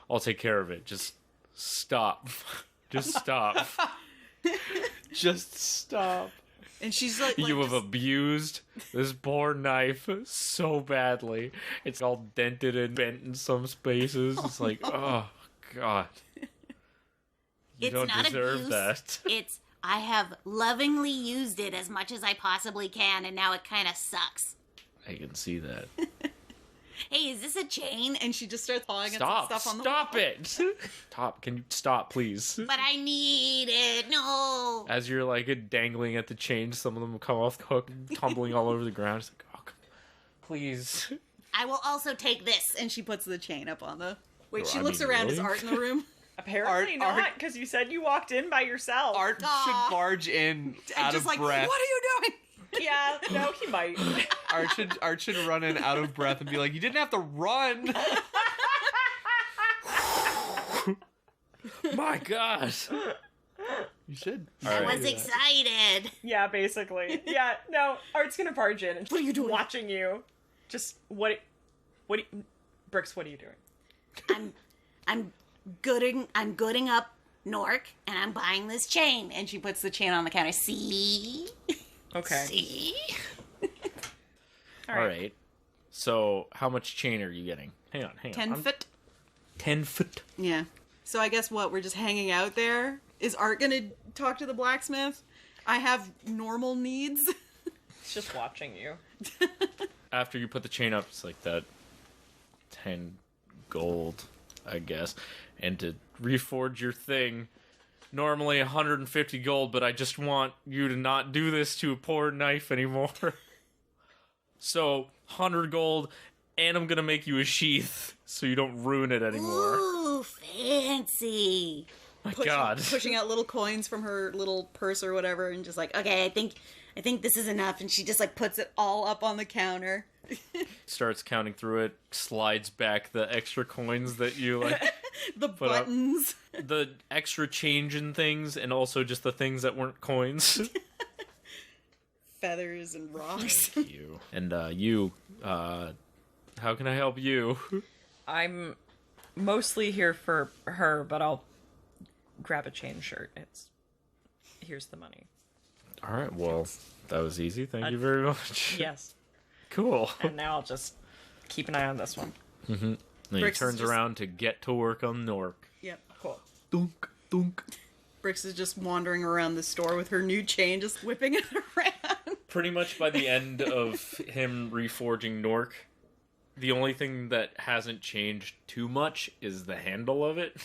"I'll take care of it. Just stop. Just stop.
Just stop.
And she's like,
You have
just-
abused this poor knife so badly. It's all dented and bent in some spaces. It's like, oh god, you
It's
don't
not
deserve
abuse.
that."
It's, I have lovingly used it as much as I possibly can, and now it kind of sucks.
I can see that.
Hey, is this a chain?
and she just starts pawing at some
Stop!
stuff on the
Stop it! Stop! Can you stop, please?
But I need it. No.
As you're like dangling at the chain, some of them come off the hook, tumbling all over the ground. It's like, oh, please.
I will also take this.
And she puts the chain up on the... Wait,
Well,
she
I
looks
mean,
around.
really?
Is Art in the room?
Apparently
Art-
not, because you said you walked in by yourself.
Art should barge in out
just
of
like,
breath.
what are you doing?
Yeah, no, he might.
Art should run in out of breath and be like, you didn't have to run.
My God.
You should.
I was excited.
Yeah, basically. Yeah, no, Art's gonna barge in and what are you doing? Watching you. Just, Brix, what are you doing?
I'm gooding up Nork, and I'm buying this chain.
And she puts the chain on the counter. See?
Okay.
See?
All right. So, how much chain are you getting? Hang on.
10 foot?
10 foot.
Yeah. So I guess what? We're just hanging out there? Is Art gonna talk to the blacksmith? I have normal needs.
It's just watching you.
After you put the chain up, it's like that 10 gold, I guess. And to reforge your thing, normally 150 gold, but I just want you to not do this to a poor knife anymore. So, 100 gold, and I'm gonna make you a sheath so you don't ruin it anymore.
Ooh, fancy.
My God.
Pushing out little coins from her little purse or whatever, and just like,
Okay, I think this is enough. And she just like
puts it all up on the counter.
Starts counting through it, slides back the extra coins that you like,
The
Put up.
buttons.
the extra change in things, and also just the things that weren't coins.
Feathers and rocks.
Thank you. And how can I help you?
I'm mostly here for her, but I'll grab a chain shirt. Here's the money.
All right, well, that was easy. Thank you very much.
Yes.
Cool.
And now I'll just keep an eye on this one.
Then he
Brix is
turns
just-
around to get to work on Nork.
Yep.
Cool.
Dunk, dunk.
Brix is just wandering around the store with her new chain, just whipping it around.
pretty much by the end of him reforging Nork, the only thing that hasn't changed too much is the handle of it.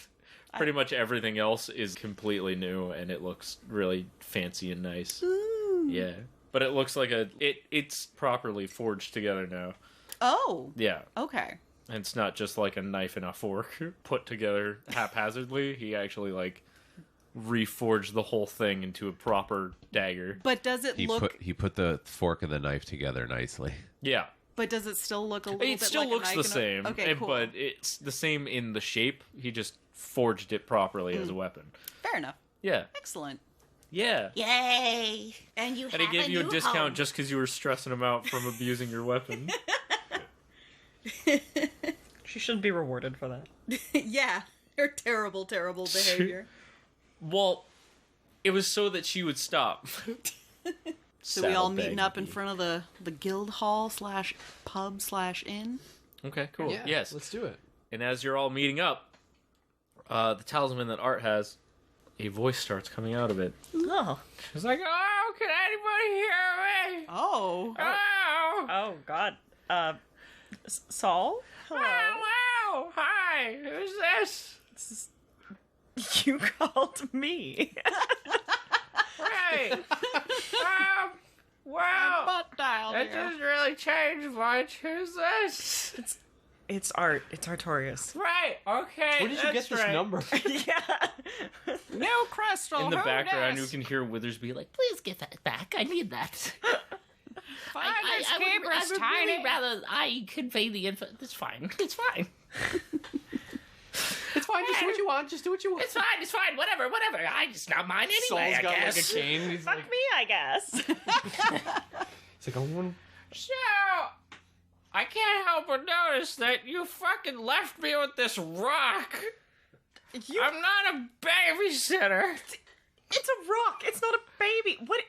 Pretty much everything else is completely new, and it looks really fancy and nice.
Ooh.
Yeah. But it looks like it's properly forged together now.
Oh.
Yeah.
Okay.
And it's not just like a knife and a fork put together haphazardly. He actually, like, reforged the whole thing into a proper dagger.
But does it look...
He put the fork and the knife together nicely.
Yeah.
But does it still look a little bit
It still
like
looks
a
the
knife
same.
Okay, cool.
But it's the same in the shape. He just forged it properly as a weapon.
Fair enough.
Yeah.
Excellent.
Yeah.
Yay! And you
And
have
he gave
a
you a
new
discount
home.
just because you were stressing him out from abusing your weapon.
She should be rewarded for that.
Yeah. Her terrible, terrible behavior.
Well, it was so that she would stop.
So we all
Saddlebag
meeting up in
me.
front of the guild hall / pub / inn.
Okay, cool.
Yeah,
Yes.
let's do it.
And as you're all meeting up, the talisman that Art has, a voice starts coming out of it.
Oh.
She's like, "Oh, can anybody hear me?
Oh.
Oh,
Oh, God. Saul? Hello?
hello, hi, who's this?
You called me.
Right. Wow,
Butt dial
that
here.
doesn't really change much. Who's this?
It's Art. It's Artorious.
Right, okay.
Where did you get this number?
Yeah.
New crystal.
In the
who
background,
dis?
you can hear Withersby like,
Please give that back. I need that.
Find this
would
tiny.
really rather I convey the info. It's fine. It's fine.
It's fine. Just do what you want. Just do what you want.
It's fine. It's fine. Whatever. It's not mine anyway.
Saul's
I
got
guess.
like a cane. He's
Fuck
like,
me, I guess.
it's like, I want...
So, I can't help but notice that you fucking left me with this rock. I'm not a babysitter.
It's a rock. It's not a baby. What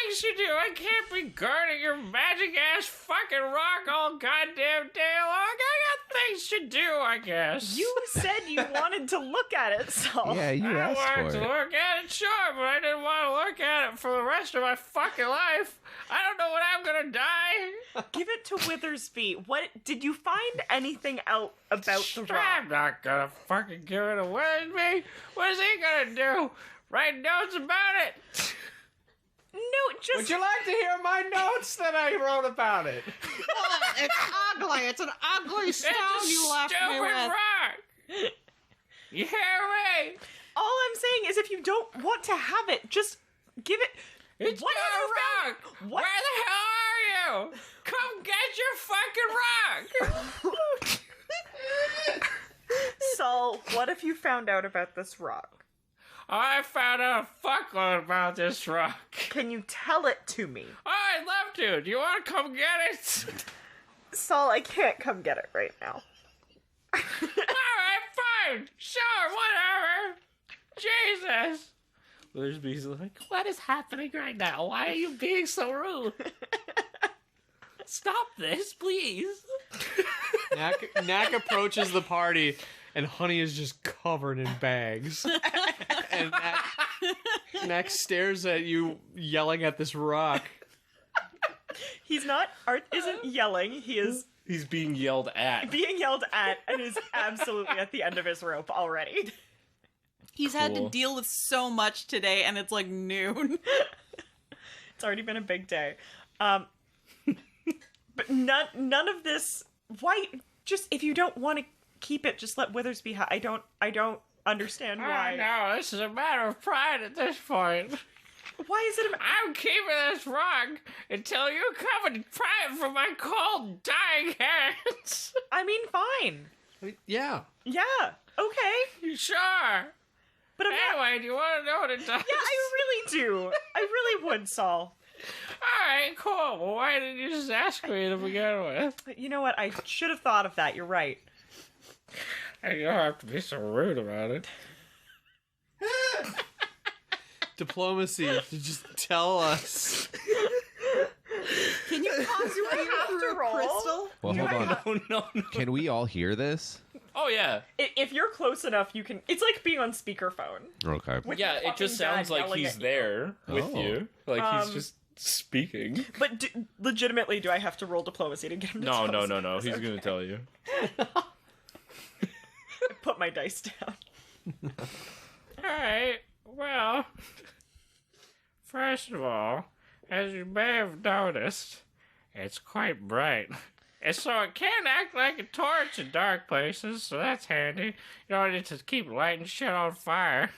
Things you do. I can't be guarding your magic ass fucking rock all goddamn day long. I got things to do, I guess.
You said you wanted to look at it, Saul.
Yeah, you
I
asked
wanted
for
to
it.
look at it, sure, but I didn't want to look at it for the rest of my fucking life. I don't know when I'm gonna die.
Give it to Withersby. What did you find anything out about the rock?
I'm not gonna fucking give it away to me. What is he gonna do? Write notes about it?
No, just
Would you like to hear my notes that I wrote about it?
It's ugly. It's an ugly stone
It's a
you left me
stupid
with.
rock. You hear me?
all I'm saying is if you don't want to have it, just give it.
It's
What have you
your
found?
rock.
What?
Where the hell are you? Come get your fucking rock.
Saul, what if you found out about this rock?
I found out a fuckload about this rock.
Can you tell it to me?
Oh, I'd love to. Do you want to come get it?
Saul, I can't come get it right now.
Alright, fine. Sure, whatever. Jesus. Withersby's like,
What is happening right now? Why are you being so rude? Stop this, please.
Knack approaches the party, and Honey is just covered in bags. And Knack stares at you, yelling at this rock.
He's not. Art isn't yelling. He is
he's being yelled at.
being yelled at and is absolutely at the end of his rope already.
He's had to
Cool.
deal with so much today, and it's like noon.
It's already been a big day. But none of this. Why? Just if you don't want to keep it, just let Withersby. I don't understand why.
No, this is a matter of pride at this point.
Why is it?
I'm keeping this rock until you come and pry it from my cold, dying hands.
I mean, fine.
Yeah.
Yeah. Okay.
Sure.
But I'm not.
Anyway, do you want to know what it does?
Yeah, I really do. I really would, Saul.
Alright, cool. Well, why didn't you just ask me to begin with?
But you know what? I should have thought of that. You're right.
Hey, you don't have to be so rude about it.
Diplomacy to just tell us.
Can you pause your ear
have to
through a
roll?
crystal?
Well, hold on.
Oh, no.
Can we all hear this?
Oh, yeah.
If you're close enough, you can. It's like being on speakerphone.
Okay.
With
Yeah,
your
it just
fucking dad
sounds like
yelling
he's
at you.
there with
Oh.
you. Like, he's just speaking.
But legitimately, do I have to roll diplomacy to get him to
No.
tell us?
He's
Okay.
going to tell you.
I put my dice down.
Alright, well, first of all, as you may have noticed, it's quite bright. And so it can act like a torch in dark places, so that's handy. You don't need to keep lighting shit on fire.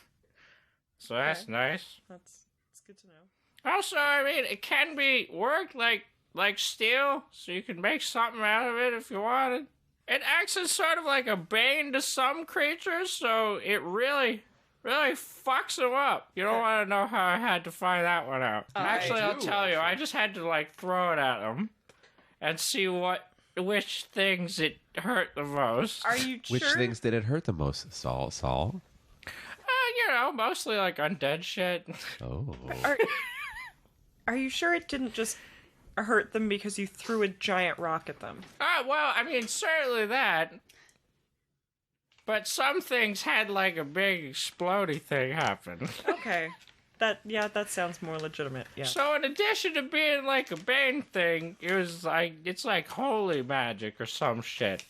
So that's
Okay.
nice.
That's good to know.
Also, I mean, it can be worked like steel, so you can make something out of it if you wanted. It acts as sort of like a bane to some creatures, so it really fucks them up. You don't want to know how I had to find that one out. Actually, I'll tell you. I just had to, throw it at them and see which things it hurt the most.
Are you sure?
Which things did it hurt the most, Saul?
Mostly, undead shit.
Oh.
Are you sure it didn't just hurt them because you threw a giant rock at them?
Well, I mean, certainly that. But some things had, a big explodey thing happen.
Okay. That sounds more legitimate, yeah.
So in addition to being a bane thing, it's like holy magic or some shit.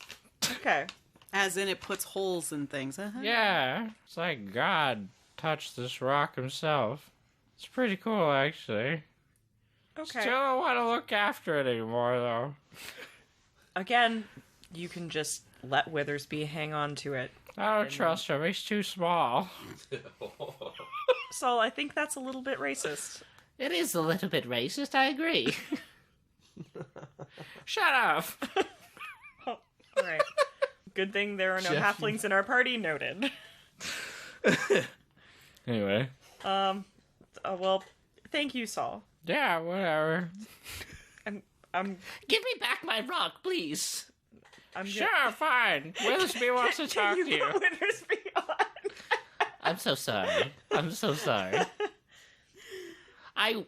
Okay.
As in, it puts holes in things. Uh-huh.
Yeah, it's like God touched this rock himself. It's pretty cool, actually.
Okay.
Still don't want to look after it anymore, though.
Again, you can just let Withersby hang on to it.
I don't trust him. He's too small.
Saul, I think that's a little bit racist.
It is a little bit racist, I agree.
Shut up.
All right. Good thing there are no
Jeph.
halflings in our party. Noted.
Anyway.
Well, thank you, Saul.
Yeah, whatever.
I'm
Give me back my rock, please.
Sure, fine. Withersby wants to talk to you.
got Withersby on.
I'm so sorry. I'm so sorry. I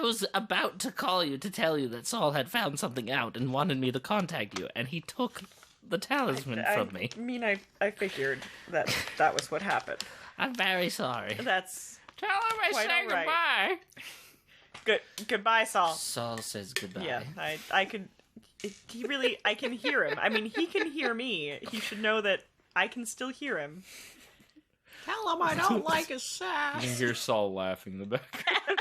was about to call you to tell you that Saul had found something out and wanted me to contact you, and he took the talisman from me.
I mean, I figured that was what happened.
I'm very sorry.
That's
Tell him I
Quite
say
all right.
goodbye.
good. Goodbye, Saul.
Saul says goodbye.
Yeah, I could. I can hear him. I mean, he can hear me. He should know that I can still hear him.
Tell him I don't like his
You
sass.
can hear Saul laughing in the background.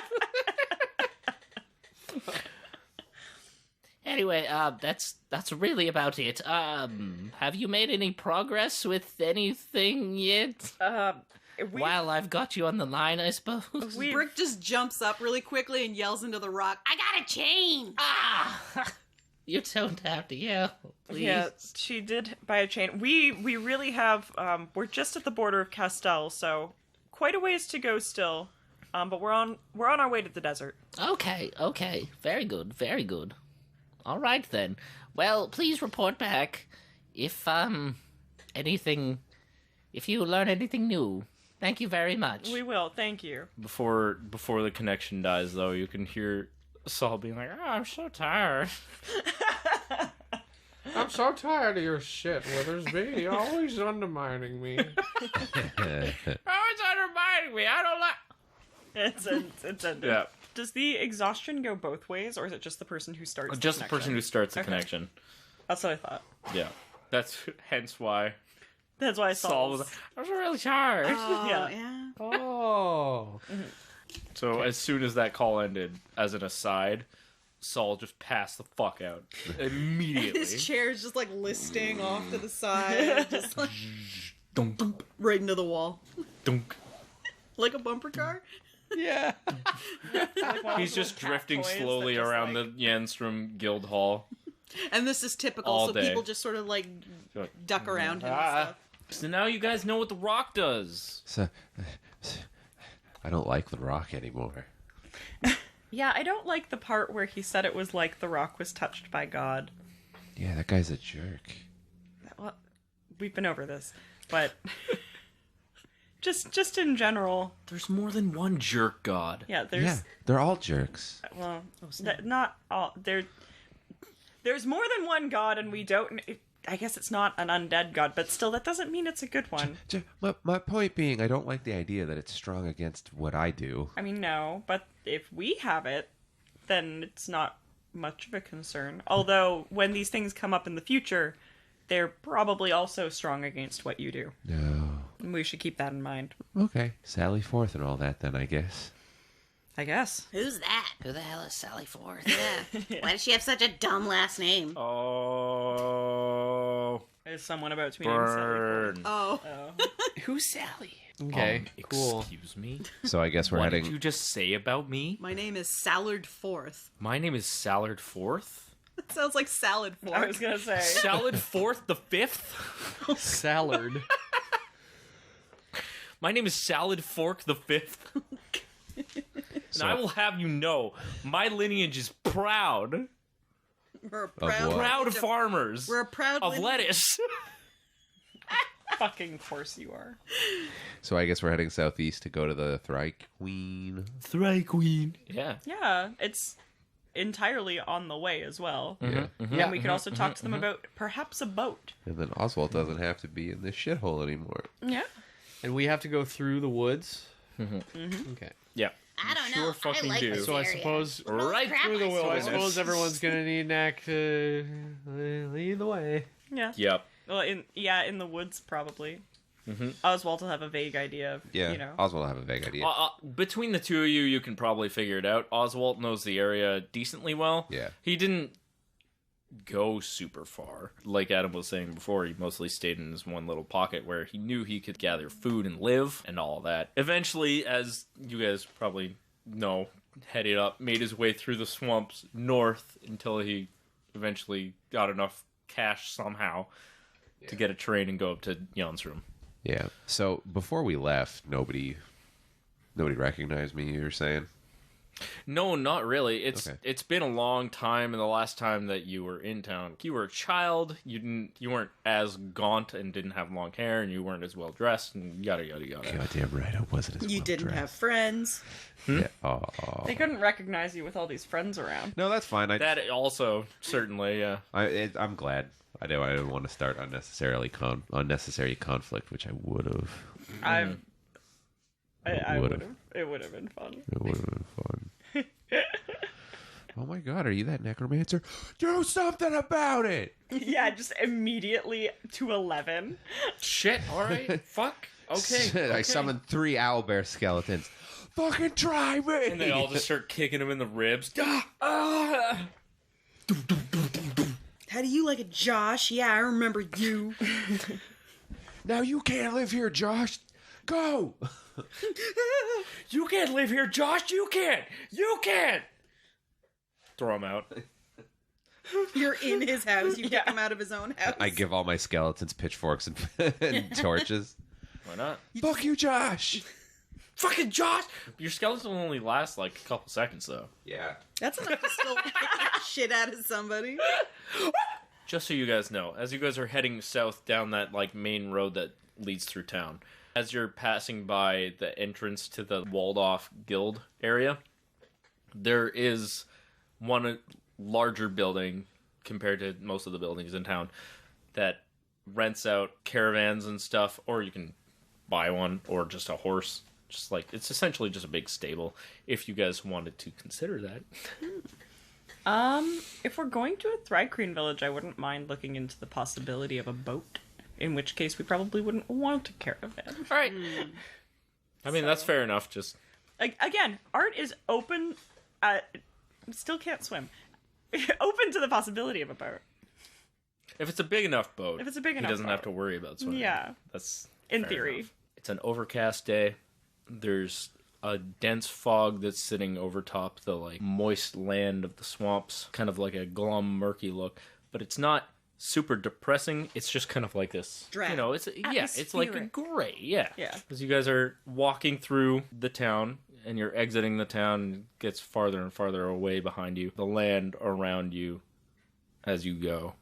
Anyway, that's really about it. Have you made any progress with anything yet? While I've got you on the line, I suppose.
Brick just jumps up really quickly and yells into the rock,
I got a chain.
Ah! You don't have to yell, please.
Yeah, she did buy a chain. We really have. We're just at the border of Castell, so quite a ways to go still. But we're on our way to the desert.
Okay. Very good. All right, then. Well, please report back if you learn anything new. Thank you very much.
We will. Thank you.
Before the connection dies, though, you can hear Saul being like,
Oh, I'm so tired.
I'm so tired of your shit, Withersby. You're always undermining me.
Always undermining me. I don't like...
It's ended.
yeah,
Does the exhaustion go both ways, or is it just the person who starts?
just the person who starts the
Okay.
connection.
That's what I thought.
Yeah, that's hence why
That's why
Saul was.
I'm so really tired.
oh,
Yeah.
yeah.
Oh.
So as soon as that call ended, as an aside, Saul just passed the fuck out immediately.
His chair's just listing off to the side, just
Dunk, dunk,
right into the wall.
dunk.
Like a bumper car.
Yeah.
He's just drifting slowly around the Yenstrom Guild Hall.
And this is typical,
All
so
day.
people just sort of duck around him and stuff.
So now you guys know what the rock does.
So, I don't like the rock anymore.
Yeah, I don't like the part where he said it was like the rock was touched by God.
Yeah, that guy's a jerk.
Well, we've been over this, but just in general,
There's more than one jerk god.
yeah. There's
Yeah, they're all jerks.
well, not all. There's more than one god, and we don't. I guess it's not an undead god, but still, that doesn't mean it's a good one.
My point being, I don't like the idea that it's strong against what I do.
I mean, no, but if we have it, then it's not much of a concern. Although, when these things come up in the future, they're probably also strong against what you do.
No.
And we should keep that in mind.
Okay. Sally Forth and all that then, I guess.
I guess.
Who's that?
Who the hell is Sally Forth?
Yeah. Why does she have such a dumb last name?
Oh,
Is someone about to be named Sally?
burn.
Oh.
Who's Sally?
Okay, cool.
Excuse me.
So I guess we're
What
heading...
did you just say about me?
My name is Sallard Forth.
My name is Sallard Forth.
That sounds like salad fork.
I was gonna say.
Sallard Forth the Fifth.
Sallard.
My name is Salad Fork the Fifth. And I will have you know, my lineage is proud.
We're a
what?
Proud farmers
We're a proud
of lettuce.
Fucking course you are.
So I guess we're heading southeast to go to the Thry Queen.
Thry Queen. Yeah.
Yeah, it's entirely on the way as well.
Yeah.
And we could also talk to them about perhaps a boat.
And then Oswalt doesn't have to be in this shithole anymore.
Yeah.
And we have to go through the woods.
Mm-hmm.
Okay.
Yeah.
I don't
Sure
know.
fucking
I like
do.
this
So I
area.
suppose.
Right
crap,
through the
I
So I
wilderness.
suppose everyone's gonna need Knack to lead the way.
Yeah.
Yep.
Well, in the woods probably. Oswald will have a vague idea of,
Yeah.
you know.
Oswalt will have a vague idea.
Between the two of you, you can probably figure it out. Oswalt knows the area decently well.
Yeah.
He didn't go super far. Like Adam was saying before, he mostly stayed in his one little pocket where he knew he could gather food and live and all that. Eventually, as you guys probably know, headed up, made his way through the swamps north until he eventually got enough cash somehow to get a train and go up to Jan's room.
Yeah. So before we left, nobody recognized me, you were saying?
No, not really.
Okay.
It's been a long time, and the last time that you were in town, you were a child. You weren't as gaunt and didn't have long hair, and you weren't as well dressed, and yada yada yada.
Goddamn right, I wasn't as
You
well
didn't
dressed.
have friends.
Yeah.
They couldn't recognize you with all these friends around.
No, that's fine.
That also certainly, yeah.
I'm glad. I didn't want to start unnecessary conflict, which I would have.
I would
Would've.
have. It would have been fun.
It would have been fun. Oh my god, are you that necromancer? Do something about it!
Yeah, just immediately to 11.
Shit. All right. Fuck. Okay.
I summoned 3 owlbear skeletons. Fucking try me!
And they all just start kicking him in the ribs.
How do you like it, Josh? Yeah, I remember you.
Now you can't live here, Josh. Go!
You can't live here, Josh. You can't. You can't. Throw him out.
You're in his house. You kick him out of his own house.
I give all my skeletons pitchforks and torches.
Why not?
Fuck you, Josh!
Fucking Josh! Your skeleton will only last like a couple seconds, though.
Yeah.
That's enough to still kick the shit out of somebody.
Just so you guys know, as you guys are heading south down that like main road that leads through town, as you're passing by the entrance to the walled-off guild area, there is one larger building compared to most of the buildings in town that rents out caravans and stuff, or you can buy one, or just a horse. Just like, it's essentially just a big stable, if you guys wanted to consider that.
If we're going to a Thrycreen village, I wouldn't mind looking into the possibility of a boat. In which case, we probably wouldn't want a caravan.
All right. I mean, that's fair enough. Just
Again, Art is open. Still can't swim. Open to the possibility of a boat.
if it's a big enough boat,
If it's a big
he
enough
doesn't have
boat.
to worry about swimming.
Yeah.
That's
In
fair
theory.
enough. It's an overcast day. There's a dense fog that's sitting over top the like moist land of the swamps, kind of like a glum, murky look. But it's not super depressing. It's just kind of like this,
Drab.
you know. It's it's like a
Atmospheric.
gray, yeah.
Yeah.
As you guys are walking through the town and you're exiting the town, it gets farther and farther away behind you. The land around you, as you go,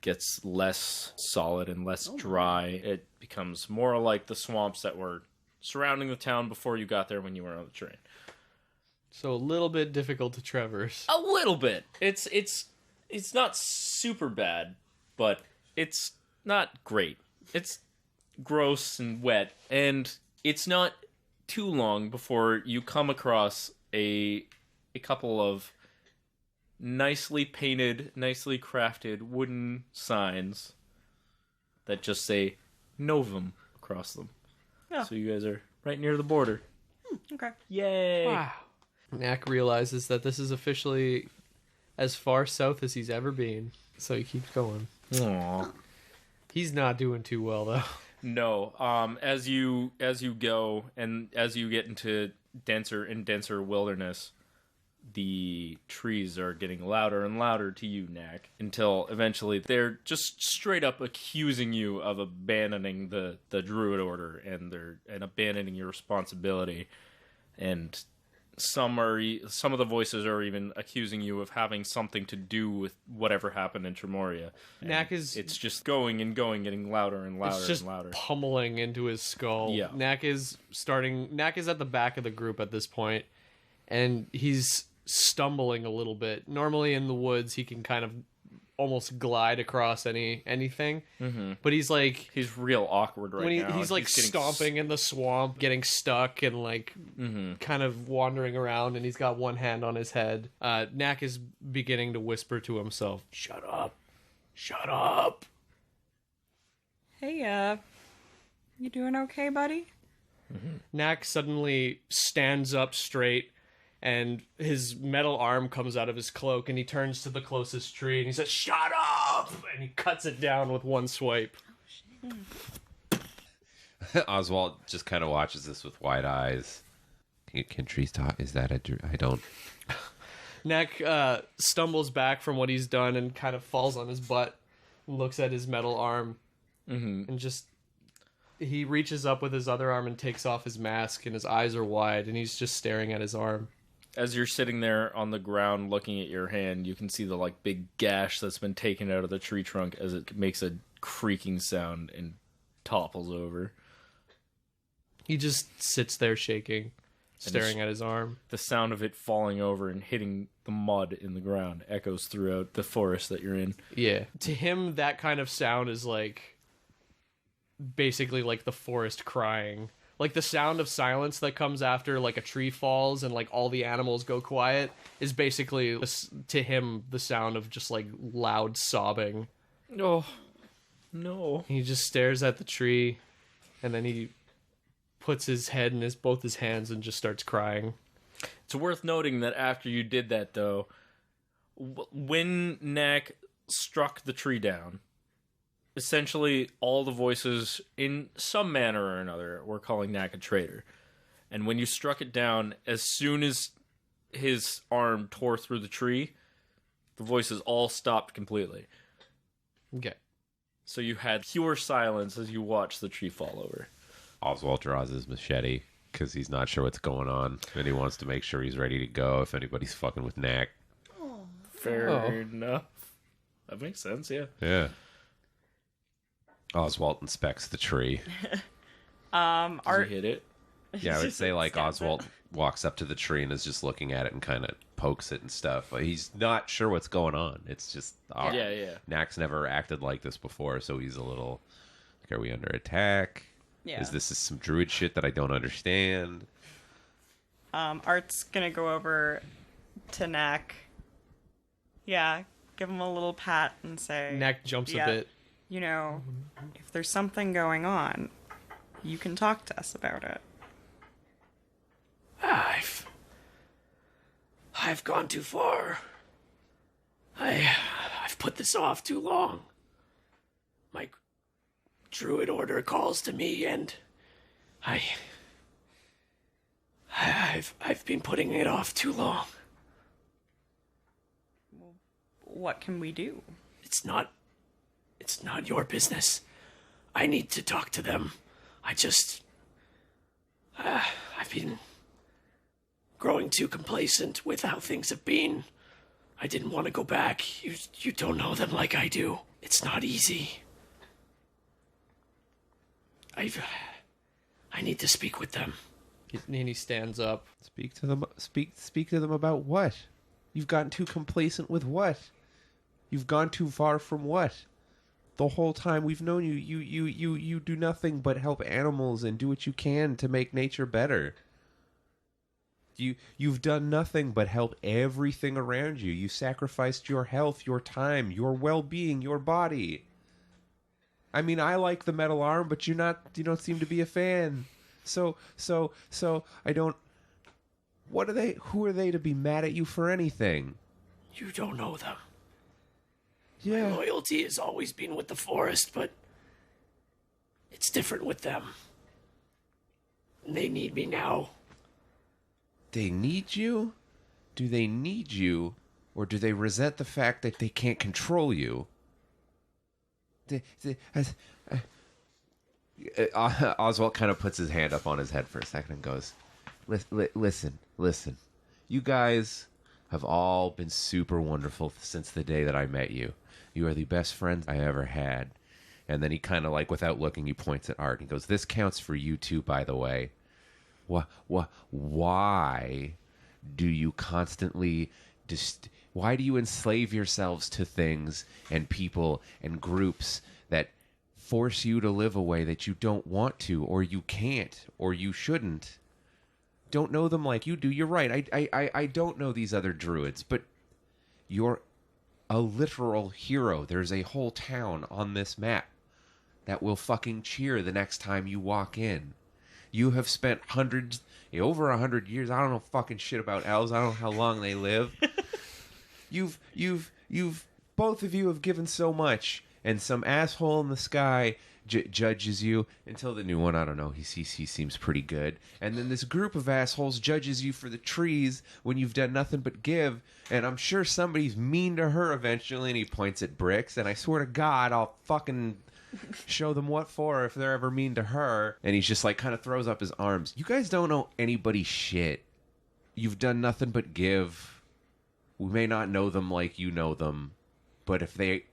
gets less solid and less dry. It becomes more like the swamps that were surrounding the town before you got there when you were on the train.
So a little bit difficult to traverse.
A little bit. It's not super bad, but it's not great. It's gross and wet, and it's not too long before you come across a a couple of nicely painted, nicely crafted wooden signs that just say Novum across them.
Yeah.
So you guys are right near the border.
Okay.
Yay!
Wow. Knack realizes that this is officially as far south as he's ever been, so he keeps going.
Aww.
He's not doing too well, though.
No. As you go and as you get into denser and denser wilderness, the trees are getting louder and louder to you, Knack, until eventually they're just straight up accusing you of abandoning the Druid Order and abandoning your responsibility. And some of the voices are even accusing you of having something to do with whatever happened in Tremoria.
Knack is...
It's just going and going, getting louder and louder
It's just
and louder.
pummeling into his skull.
Yeah.
Knack is at the back of the group at this point, and he's stumbling a little bit. Normally in the woods, he can kind of almost glide across anything, but he's like
real awkward right now.
He's like stomping in the swamp, getting stuck, and like kind of wandering around, and he's got one hand on his head. Knack is beginning to whisper to himself, "Shut up, shut up."
Hey, you doing okay, buddy?
Knack suddenly stands up straight, and his metal arm comes out of his cloak, and he turns to the closest tree, and he says, "Shut up!" And he cuts it down with one swipe.
Oswalt just kind of watches this with wide eyes. Can trees talk? Is that I don't...
Knack stumbles back from what he's done and kind of falls on his butt and looks at his metal arm. And just... He reaches up with his other arm and takes off his mask, and his eyes are wide, and he's just staring at his arm.
As you're sitting there on the ground looking at your hand, you can see the like big gash that's been taken out of the tree trunk as it makes a creaking sound and topples over.
He just sits there shaking, staring at his arm.
The sound of it falling over and hitting the mud in the ground echoes throughout the forest that you're in.
Yeah. To him, that kind of sound is like... basically like the forest crying. Like the sound of silence that comes after like a tree falls and like all the animals go quiet is basically to him the sound of just like loud sobbing.
Oh, no.
He just stares at the tree, and then he puts his head in both his hands and just starts crying.
It's worth noting that after you did that, though, when Knack struck the tree down, essentially all the voices, in some manner or another, were calling Knack a traitor. And when you struck it down, as soon as his arm tore through the tree, the voices all stopped completely.
Okay.
So you had pure silence as you watched the tree fall over.
Oswalt draws his machete because he's not sure what's going on, and he wants to make sure he's ready to go if anybody's fucking with Knack.
Fair enough. That makes sense, yeah.
Yeah. Oswalt inspects the tree.
Does he hit it?
Yeah, I would say like Oswalt walks up to the tree and is just looking at it and kind of pokes it and stuff. He's not sure what's going on. It's just
Yeah.
Knack's never acted like this before, so he's a little like, are we under attack?
Yeah.
Is this some druid shit that I don't understand?
Art's gonna go over to Knack. Yeah, give him a little pat and say...
Knack jumps a bit.
You know, if there's something going on, you can talk to us about it.
I've gone too far. I've put this off too long. My druid order calls to me, and I've been putting it off too long.
What can we do?
It's not your business. I need to talk to them. I've been growing too complacent with how things have been. I didn't want to go back. You don't know them like I do. It's not easy. I need to speak with them.
And he stands up.
Speak to them. Speak to them about what? You've gotten too complacent with what? You've gone too far from what? The whole time we've known you, you do nothing but help animals and do what you can to make nature better. You've done nothing but help everything around you. You sacrificed your health, your time, your well-being, your body. I mean, I like the metal arm, but you don't seem to be a fan. So I don't. What are they? Who are they to be mad at you for anything?
You don't know them.
Yeah.
My loyalty has always been with the forest, but it's different with them. They need me now.
They need you? Do they need you? Or do they resent the fact that they can't control you? Oswalt kind of puts his hand up on his head for a second and goes, listen. You guys have all been super wonderful since the day that I met you. You are the best friends I ever had. And then he kind of like, without looking, he points at Art and goes, this counts for you too, by the way. Why do you constantly why do you enslave yourselves to things and people and groups that force you to live a way that you don't want to, or you can't, or you shouldn't? Don't know them like you do. You're right. I don't know these other druids, but you're a literal hero. There's a whole town on this map that will fucking cheer the next time you walk in. You have spent over 100 years. I don't know fucking shit about elves. I don't know how long they live. You've both of you have given so much, and some asshole in the sky judges you until the new one. I don't know. He seems pretty good, and then this group of assholes judges you for the trees when you've done nothing but give. And I'm sure somebody's mean to her eventually. And he points at Brix, and I swear to God, I'll fucking show them what for if they're ever mean to her. And he's just like kind of throws up his arms. You guys don't know anybody shit. You've done nothing but give. We may not know them like you know them, but if they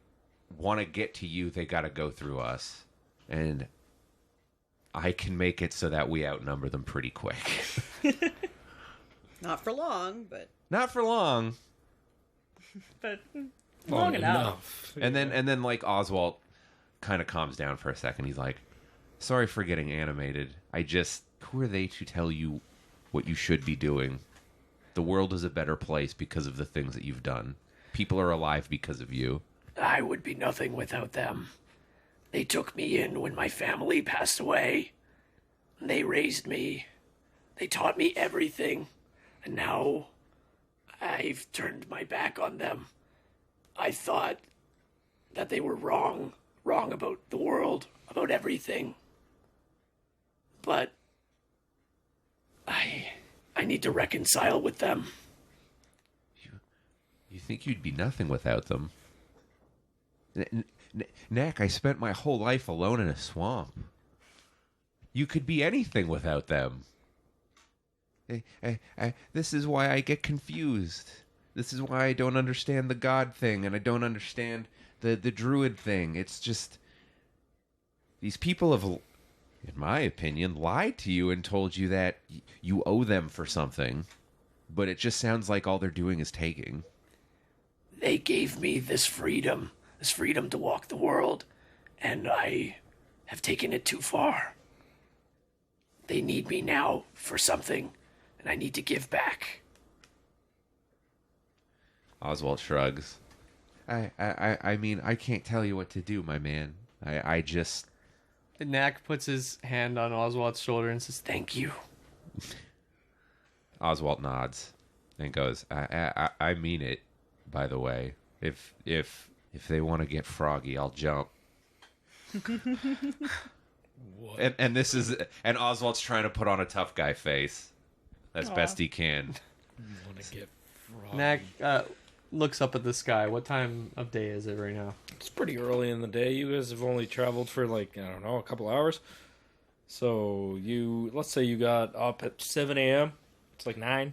want to get to you, they got to go through us. And I can make it so that we outnumber them pretty quick.
Not for long, but
not for long.
But long enough.
And then like Oswalt kind of calms down for a second. He's like, sorry for getting animated. Who are they to tell you what you should be doing? The world is a better place because of the things that you've done. People are alive because of you.
I would be nothing without them. They took me in when my family passed away. They raised me. They taught me everything. And now I've turned my back on them. I thought that they were wrong about the world, about everything. But I need to reconcile with them.
You think you'd be nothing without them? Knack, I spent my whole life alone in a swamp. You could be anything without them. This is why I get confused. This is why I don't understand the god thing, and I don't understand the druid thing. It's just, these people have, in my opinion, lied to you and told you that you owe them for something. But it just sounds like all they're doing is taking.
They gave me this freedom to walk the world, and I have taken it too far. They need me now for something, and I need to give back.
Oswalt shrugs. I mean, I can't tell you what to do, my man. I just...
Knack puts his hand on Oswalt's shoulder and says,
thank you.
Oswalt nods and goes, I mean it, by the way. If they want to get froggy, I'll jump.
What?
And Oswald's trying to put on a tough guy face as best he can.
Want to get froggy.
Knack looks up at the sky. What time of day is it right now?
It's pretty early in the day. You guys have only traveled for a couple hours. So let's say you got up at 7 a.m. It's like 9.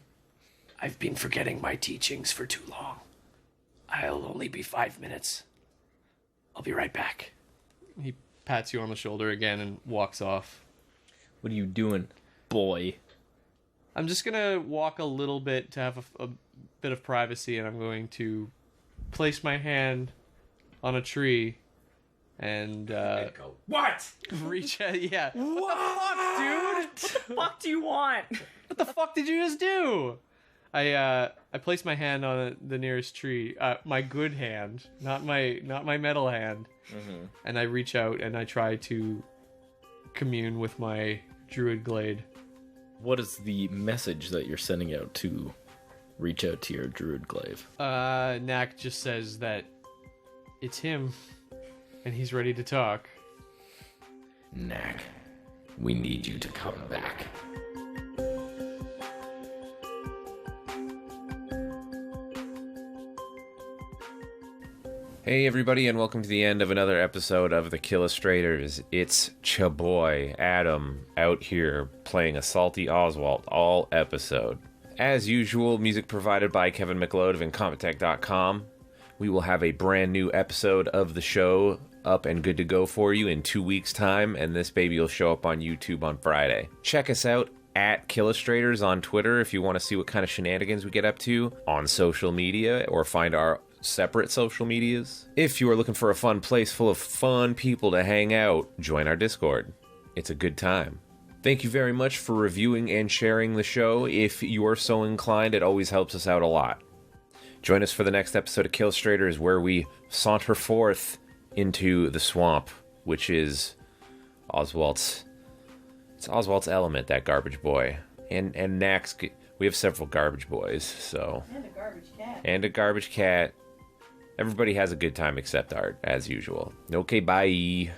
I've been forgetting my teachings for too long. I'll only be 5 minutes. I'll be right back.
He pats you on the shoulder again and walks off.
What are you doing, boy?
I'm just going to walk a little bit to have a bit of privacy, and I'm going to place my hand on a tree and
What?
reach out. Yeah.
What the fuck, dude? What the fuck do you want?
What the fuck did you just do? I place my hand on the nearest tree. My good hand, not my metal hand. Mm-hmm. And I reach out and I try to commune with my druid glade.
What is the message that you're sending out to reach out to your druid glaive?
Knack just says that it's him, and he's ready to talk.
Knack, we need you to come back.
Hey everybody, and welcome to the end of another episode of the Killustrators. It's Chaboy Adam out here playing a salty Oswalt all episode. As usual, music provided by Kevin McLeod of Incompetech.com. We will have a brand new episode of the show up and good to go for you in 2 weeks' time, and this baby will show up on YouTube on Friday. Check us out at Killustrators on Twitter if you want to see what kind of shenanigans we get up to on social media, or find our separate social medias. If you are looking for a fun place full of fun people to hang out, join our Discord. It's a good time. Thank you very much for reviewing and sharing the show. If you are so inclined, it always helps us out a lot. Join us for the next episode of Killustrators, where we saunter forth into the swamp, which is Oswalt's element, that garbage boy. And Knack's, we have several garbage boys, so.
And a garbage cat.
And a garbage cat. Everybody has a good time except Art, as usual. Okay, bye.